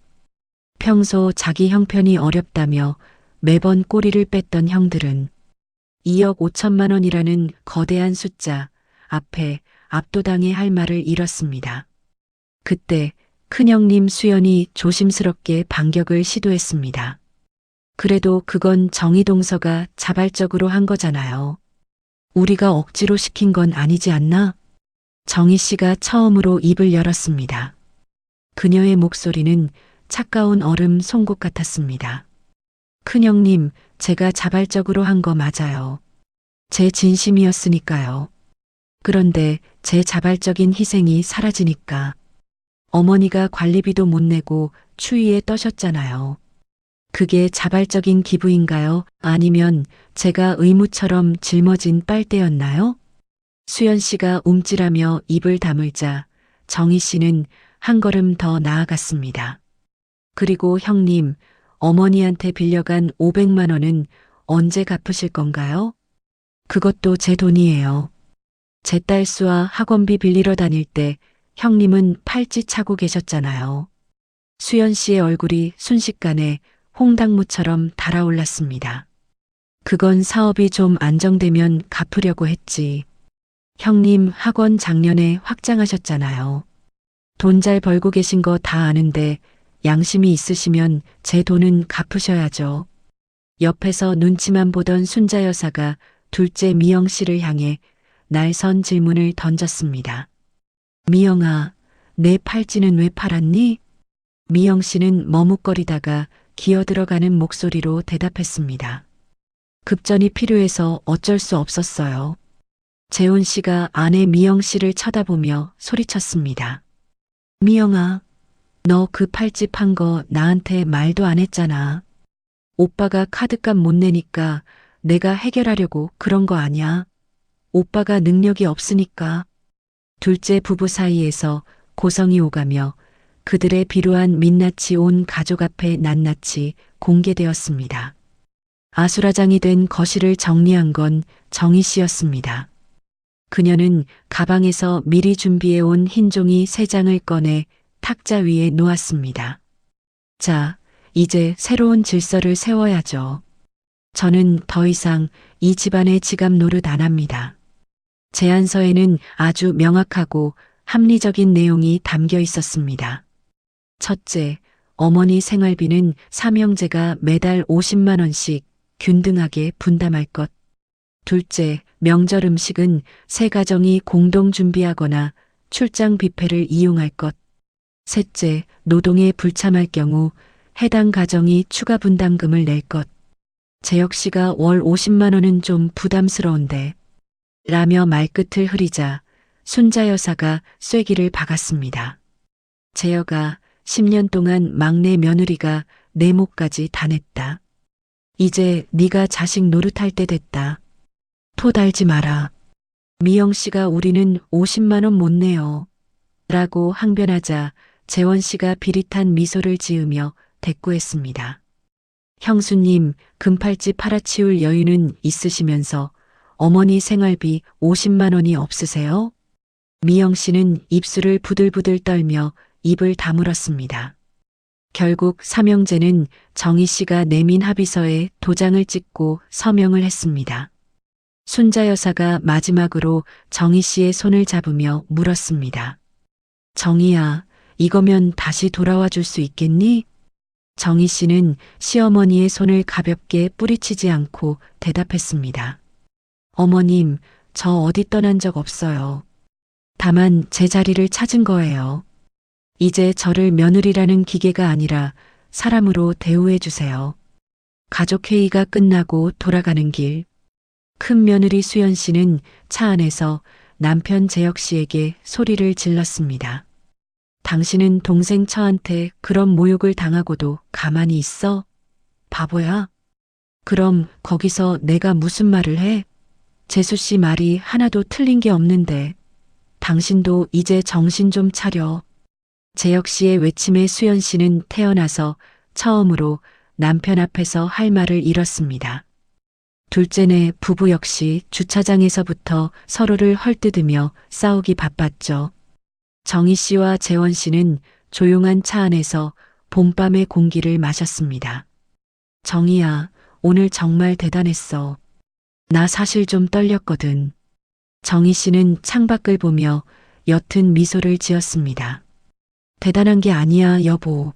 평소 자기 형편이 어렵다며 매번 꼬리를 뺐던 형들은 2억 5천만 원이라는 거대한 숫자 앞에 압도당해 할 말을 잃었습니다. 그때 큰형님 수연이 조심스럽게 반격을 시도했습니다. 그래도 그건 정희 동서가 자발적으로 한 거잖아요. 우리가 억지로 시킨 건 아니지 않나? 정희 씨가 처음으로 입을 열었습니다. 그녀의 목소리는 차가운 얼음 송곳 같았습니다. 큰형님, 제가 자발적으로 한 거 맞아요. 제 진심이었으니까요. 그런데 제 자발적인 희생이 사라지니까 어머니가 관리비도 못 내고 추위에 떠셨잖아요. 그게 자발적인 기부인가요? 아니면 제가 의무처럼 짊어진 빨대였나요? 수연 씨가 움찔하며 입을 다물자 정희 씨는 한 걸음 더 나아갔습니다. 그리고 형님, 어머니한테 빌려간 500만 원은 언제 갚으실 건가요? 그것도 제 돈이에요. 제 딸수와 학원비 빌리러 다닐 때 형님은 팔찌 차고 계셨잖아요. 수연 씨의 얼굴이 순식간에 홍당무처럼 달아올랐습니다. 그건 사업이 좀 안정되면 갚으려고 했지. 형님 학원 작년에 확장하셨잖아요. 돈 잘 벌고 계신 거 다 아는데 양심이 있으시면 제 돈은 갚으셔야죠. 옆에서 눈치만 보던 순자 여사가 둘째 미영 씨를 향해 날선 질문을 던졌습니다. 미영아, 내 팔찌는 왜 팔았니? 미영 씨는 머뭇거리다가 기어들어가는 목소리로 대답했습니다. 급전이 필요해서 어쩔 수 없었어요. 재훈 씨가 아내 미영 씨를 쳐다보며 소리쳤습니다. 미영아, 너 그 팔찌 판 거 나한테 말도 안 했잖아. 오빠가 카드값 못 내니까 내가 해결하려고 그런 거 아니야. 오빠가 능력이 없으니까. 둘째 부부 사이에서 고성이 오가며 그들의 비루한 민낯이 온 가족 앞에 낱낱이 공개되었습니다. 아수라장이 된 거실을 정리한 건 정희 씨였습니다. 그녀는 가방에서 미리 준비해온 흰 종이 3장을 꺼내 탁자 위에 놓았습니다. 자, 이제 새로운 질서를 세워야죠. 저는 더 이상 이 집안의 지갑 노릇 안 합니다. 제안서에는 아주 명확하고 합리적인 내용이 담겨 있었습니다. 첫째, 어머니 생활비는 삼형제가 매달 50만 원씩 균등하게 분담할 것. 둘째, 명절 음식은 세 가정이 공동 준비하거나 출장 뷔페를 이용할 것. 셋째, 노동에 불참할 경우 해당 가정이 추가 분담금을 낼 것. 재혁 씨가 월 50만 원은 좀 부담스러운데 라며 말끝을 흐리자 순자 여사가 쐐기를 박았습니다. 재혁아, 10년 동안 막내 며느리가 내 목까지 다 냈다. 이제 네가 자식 노릇할 때 됐다. 토 달지 마라. 미영 씨가 우리는 50만 원 못 내요. 라고 항변하자 재원 씨가 비릿한 미소를 지으며 대꾸했습니다. 형수님, 금팔찌 팔아치울 여유는 있으시면서 어머니 생활비 50만 원이 없으세요? 미영 씨는 입술을 부들부들 떨며 입을 다물었습니다. 결국 삼형제는 정희 씨가 내민 합의서에 도장을 찍고 서명을 했습니다. 순자 여사가 마지막으로 정희 씨의 손을 잡으며 물었습니다. 정희야, 이거면 다시 돌아와 줄 수 있겠니? 정희 씨는 시어머니의 손을 가볍게 뿌리치지 않고 대답했습니다. 어머님, 저 어디 떠난 적 없어요. 다만 제 자리를 찾은 거예요. 이제 저를 며느리라는 기계가 아니라 사람으로 대우해 주세요. 가족회의가 끝나고 돌아가는 길, 큰 며느리 수연 씨는 차 안에서 남편 재혁 씨에게 소리를 질렀습니다. 당신은 동생 처한테 그런 모욕을 당하고도 가만히 있어? 바보야? 그럼 거기서 내가 무슨 말을 해? 재수 씨 말이 하나도 틀린 게 없는데 당신도 이제 정신 좀 차려. 재혁 씨의 외침에 수연 씨는 태어나서 처음으로 남편 앞에서 할 말을 잃었습니다. 둘째네 부부 역시 주차장에서부터 서로를 헐뜯으며 싸우기 바빴죠. 정희 씨와 재원 씨는 조용한 차 안에서 봄밤의 공기를 마셨습니다. 정희야, 오늘 정말 대단했어. 나 사실 좀 떨렸거든. 정희 씨는 창밖을 보며 옅은 미소를 지었습니다. 대단한 게 아니야, 여보.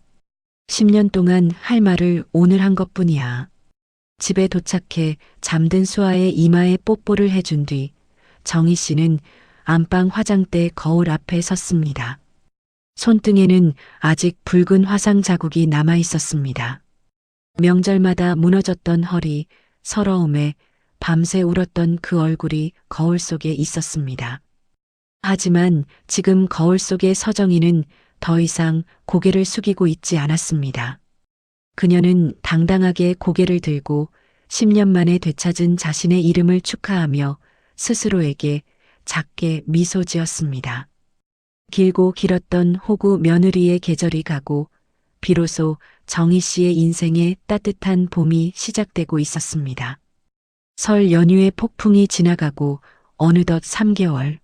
10년 동안 할 말을 오늘 한 것뿐이야. 집에 도착해 잠든 수아의 이마에 뽀뽀를 해준 뒤 정희 씨는 안방 화장대 거울 앞에 섰습니다. 손등에는 아직 붉은 화상 자국이 남아 있었습니다. 명절마다 무너졌던 허리, 서러움에 밤새 울었던 그 얼굴이 거울 속에 있었습니다. 하지만 지금 거울 속의 서정희는 더 이상 고개를 숙이고 있지 않았습니다. 그녀는 당당하게 고개를 들고 10년 만에 되찾은 자신의 이름을 축하하며 스스로에게 작게 미소 지었습니다. 길고 길었던 호구 며느리의 계절이 가고 비로소 정희 씨의 인생에 따뜻한 봄이 시작되고 있었습니다. 설 연휴의 폭풍이 지나가고 어느덧 3개월.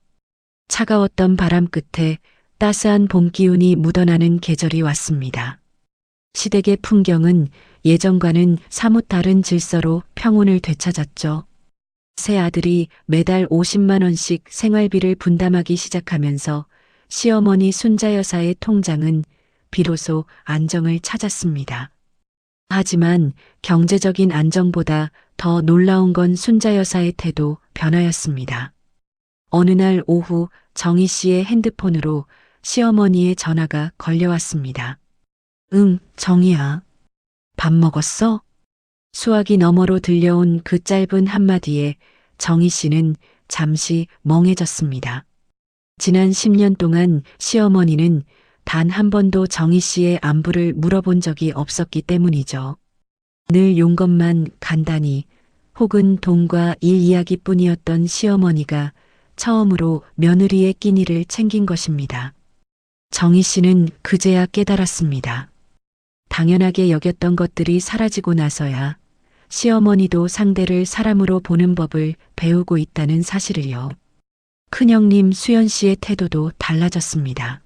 차가웠던 바람 끝에 따스한 봄 기운이 묻어나는 계절이 왔습니다. 시댁의 풍경은 예전과는 사뭇 다른 질서로 평온을 되찾았죠. 새 아들이 매달 50만 원씩 생활비를 분담하기 시작하면서 시어머니 순자 여사의 통장은 비로소 안정을 찾았습니다. 하지만 경제적인 안정보다 더 놀라운 건 순자 여사의 태도 변화였습니다. 어느 날 오후 정희 씨의 핸드폰으로 시어머니의 전화가 걸려왔습니다. 응, 정희야. 밥 먹었어? 수화기 너머로 들려온 그 짧은 한마디에 정희 씨는 잠시 멍해졌습니다. 지난 10년 동안 시어머니는 단 한 번도 정희 씨의 안부를 물어본 적이 없었기 때문이죠. 늘 용건만 간단히 혹은 돈과 일 이야기뿐이었던 시어머니가 처음으로 며느리의 끼니를 챙긴 것입니다. 정희 씨는 그제야 깨달았습니다. 당연하게 여겼던 것들이 사라지고 나서야 시어머니도 상대를 사람으로 보는 법을 배우고 있다는 사실을요. 큰형님 수연 씨의 태도도 달라졌습니다.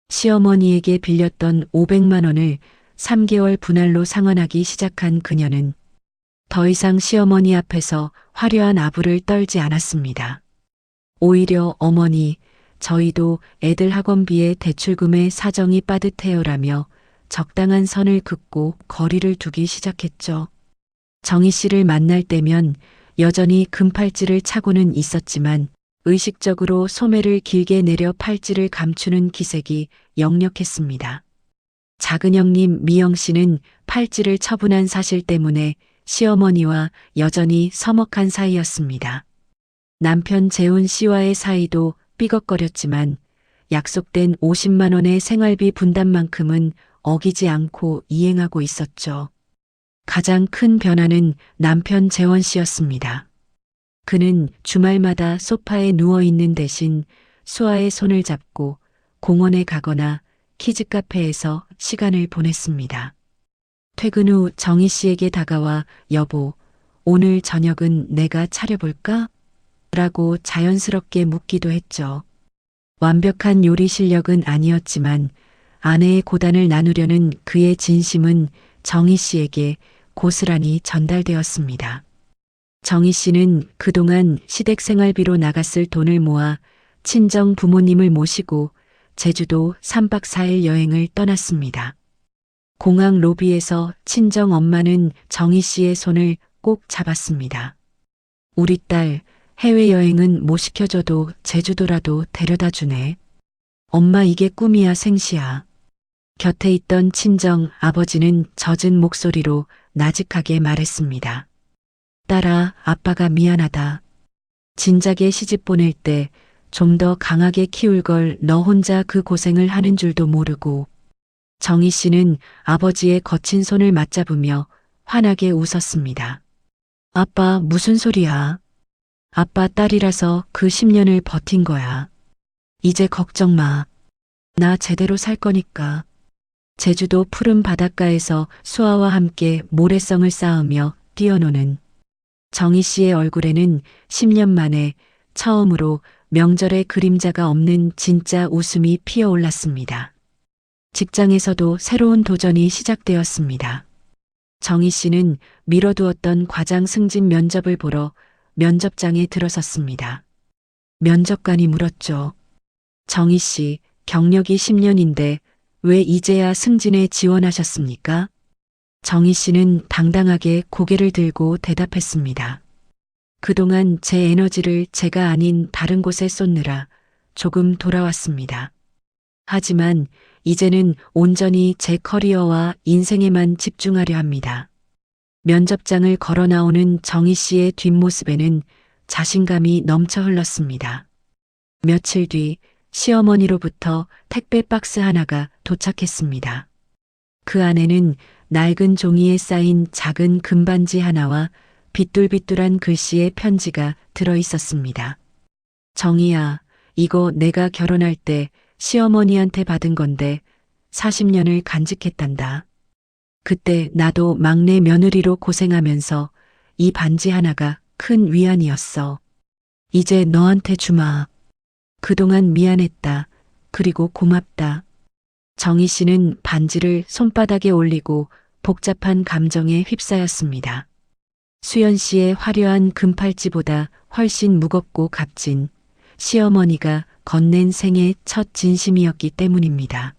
시어머니에게 빌렸던 500만 원을 3개월 분할로 상환하기 시작한 그녀는 더 이상 시어머니 앞에서 화려한 아부를 떨지 않았습니다. 오히려 어머니, 저희도 애들 학원비에 대출금에 사정이 빠듯해요라며 적당한 선을 긋고 거리를 두기 시작했죠. 정희 씨를 만날 때면 여전히 금팔찌를 차고는 있었지만 의식적으로 소매를 길게 내려 팔찌를 감추는 기색이 역력했습니다. 작은 형님 미영 씨는 팔찌를 처분한 사실 때문에 시어머니와 여전히 서먹한 사이였습니다. 남편 재훈 씨와의 사이도 삐걱거렸지만 약속된 50만 원의 생활비 분담만큼은 어기지 않고 이행하고 있었죠. 가장 큰 변화는 남편 재원 씨였습니다. 그는 주말마다 소파에 누워 있는 대신 수아의 손을 잡고 공원에 가거나 키즈카페에서 시간을 보냈습니다. 퇴근 후 정희 씨에게 다가와 여보, 오늘 저녁은 내가 차려볼까? 라고 자연스럽게 묻기도 했죠. 완벽한 요리 실력은 아니었지만 아내의 고단을 나누려는 그의 진심은 정희 씨에게 고스란히 전달되었습니다. 정희 씨는 그동안 시댁 생활비로 나갔을 돈을 모아 친정 부모님을 모시고 제주도 3박 4일 여행을 떠났습니다. 공항 로비에서 친정 엄마는 정희 씨의 손을 꼭 잡았습니다. 우리 딸 해외여행은 못 시켜줘도 제주도라도 데려다 주네. 엄마 이게 꿈이야 생시야. 곁에 있던 친정 아버지는 젖은 목소리로 나직하게 말했습니다. 딸아, 아빠가 미안하다. 진작에 시집 보낼 때 좀 더 강하게 키울 걸 너 혼자 그 고생을 하는 줄도 모르고. 정희 씨는 아버지의 거친 손을 맞잡으며 환하게 웃었습니다. 아빠 무슨 소리야? 아빠 딸이라서 그 10년을 버틴 거야. 이제 걱정 마. 나 제대로 살 거니까. 제주도 푸른 바닷가에서 수아와 함께 모래성을 쌓으며 뛰어노는 정희 씨의 얼굴에는 10년 만에 처음으로 명절의 그림자가 없는 진짜 웃음이 피어올랐습니다. 직장에서도 새로운 도전이 시작되었습니다. 정희 씨는 미뤄두었던 과장 승진 면접을 보러 면접장에 들어섰습니다. 면접관이 물었죠. 정희 씨, 경력이 10년인데 왜 이제야 승진에 지원하셨습니까? 정희 씨는 당당하게 고개를 들고 대답했습니다. 그동안 제 에너지를 제가 아닌 다른 곳에 쏟느라 조금 돌아왔습니다. 하지만 이제는 온전히 제 커리어와 인생에만 집중하려 합니다. 면접장을 걸어 나오는 정희 씨의 뒷모습에는 자신감이 넘쳐 흘렀습니다. 며칠 뒤 시어머니로부터 택배 박스 하나가 도착했습니다. 그 안에는 낡은 종이에 쌓인 작은 금반지 하나와 비뚤비뚤한 글씨의 편지가 들어 있었습니다. 정희야, 이거 내가 결혼할 때 시어머니한테 받은 건데 40년을 간직했단다. 그때 나도 막내 며느리로 고생하면서 이 반지 하나가 큰 위안이었어. 이제 너한테 주마. 그동안 미안했다. 그리고 고맙다. 정희 씨는 반지를 손바닥에 올리고 복잡한 감정에 휩싸였습니다. 수연 씨의 화려한 금팔찌보다 훨씬 무겁고 값진 시어머니가 건넨 생의 첫 진심이었기 때문입니다.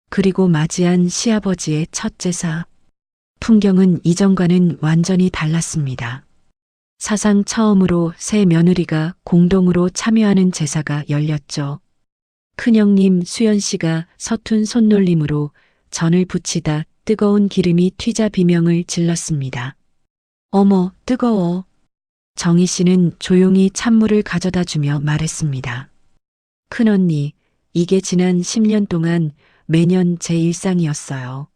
그리고 맞이한 시아버지의 첫 제사. 풍경은 이전과는 완전히 달랐습니다. 사상 처음으로 새 며느리가 공동으로 참여하는 제사가 열렸죠. 큰형님 수연 씨가 서툰 손놀림으로 전을 붙이다 뜨거운 기름이 튀자 비명을 질렀습니다. 어머, 뜨거워. 정희 씨는 조용히 찬물을 가져다 주며 말했습니다. 큰언니, 이게 지난 10년 동안 매년 제 일상이었어요.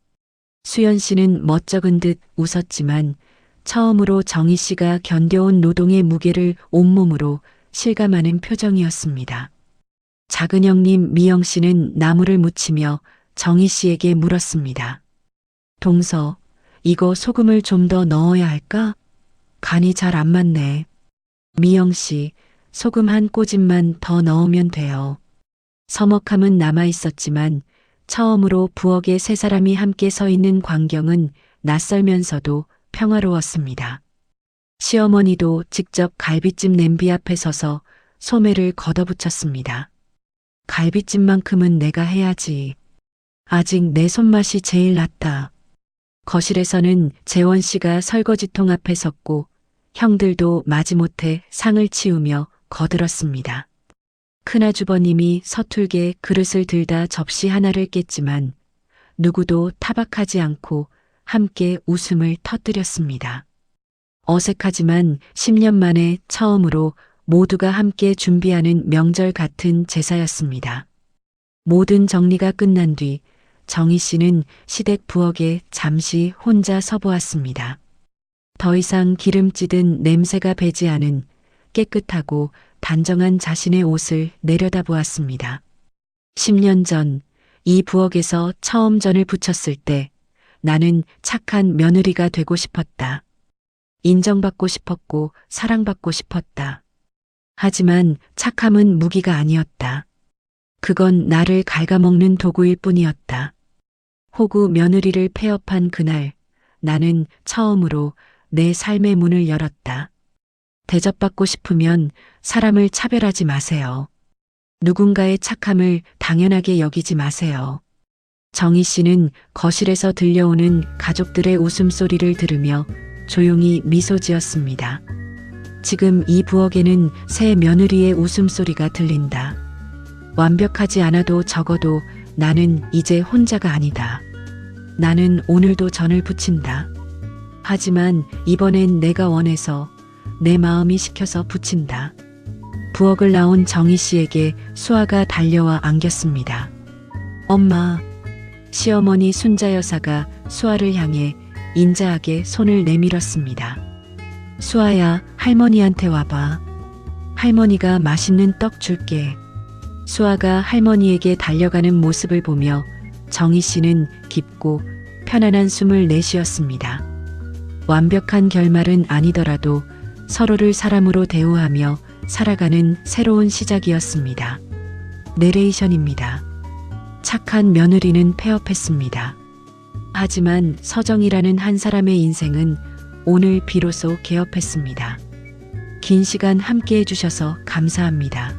수연 씨는 멋쩍은 듯 웃었지만 처음으로 정희 씨가 견뎌온 노동의 무게를 온몸으로 실감하는 표정이었습니다. 작은 형님 미영 씨는 나무를 묻히며 정희 씨에게 물었습니다. 동서, 이거 소금을 좀 더 넣어야 할까? 간이 잘 안 맞네. 미영 씨, 소금 한 꼬집만 더 넣으면 돼요. 서먹함은 남아 있었지만 처음으로 부엌에 세 사람이 함께 서 있는 광경은 낯설면서도 평화로웠습니다. 시어머니도 직접 갈비찜 냄비 앞에 서서 소매를 걷어붙였습니다. 갈비찜만큼은 내가 해야지. 아직 내 손맛이 제일 낫다. 거실에서는 재원 씨가 설거지통 앞에 섰고 형들도 마지못해 상을 치우며 거들었습니다. 큰아주버님이 서툴게 그릇을 들다 접시 하나를 깼지만 누구도 타박하지 않고 함께 웃음을 터뜨렸습니다. 어색하지만 10년 만에 처음으로 모두가 함께 준비하는 명절 같은 제사였습니다. 모든 정리가 끝난 뒤 정희 씨는 시댁 부엌에 잠시 혼자 서보았습니다. 더 이상 기름찌든 냄새가 배지 않은 깨끗하고 단정한 자신의 옷을 내려다보았습니다. 10년 전 이 부엌에서 처음 전을 부쳤을 때 나는 착한 며느리가 되고 싶었다. 인정받고 싶었고 사랑받고 싶었다. 하지만 착함은 무기가 아니었다. 그건 나를 갉아먹는 도구일 뿐이었다. 호구 며느리를 폐업한 그날 나는 처음으로 내 삶의 문을 열었다. 대접받고 싶으면 사람을 차별하지 마세요. 누군가의 착함을 당연하게 여기지 마세요. 정희 씨는 거실에서 들려오는 가족들의 웃음소리를 들으며 조용히 미소 지었습니다. 지금 이 부엌에는 새 며느리의 웃음소리가 들린다. 완벽하지 않아도 적어도 나는 이제 혼자가 아니다. 나는 오늘도 전을 부친다. 하지만 이번엔 내가 원해서 내 마음이 시켜서 부친다. 부엌을 나온 정희 씨에게 수아가 달려와 안겼습니다. 엄마, 시어머니 순자 여사가 수아를 향해 인자하게 손을 내밀었습니다. 수아야, 할머니한테 와봐. 할머니가 맛있는 떡 줄게. 수아가 할머니에게 달려가는 모습을 보며 정희 씨는 깊고 편안한 숨을 내쉬었습니다. 완벽한 결말은 아니더라도 서로를 사람으로 대우하며 살아가는 새로운 시작이었습니다. 내레이션입니다. 착한 며느리는 폐업했습니다. 하지만 서정이라는 한 사람의 인생은 오늘 비로소 개업했습니다. 긴 시간 함께 해주셔서 감사합니다.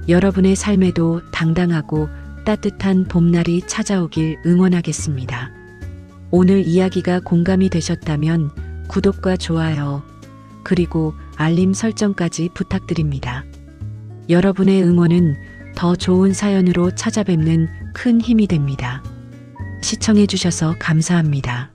여러분의 삶에도 당당하고 따뜻한 봄날이 찾아오길 응원하겠습니다. 오늘 이야기가 공감이 되셨다면 구독과 좋아요, 그리고 알림 설정까지 부탁드립니다. 여러분의 응원은 더 좋은 사연으로 찾아뵙는 큰 힘이 됩니다. 시청해주셔서 감사합니다.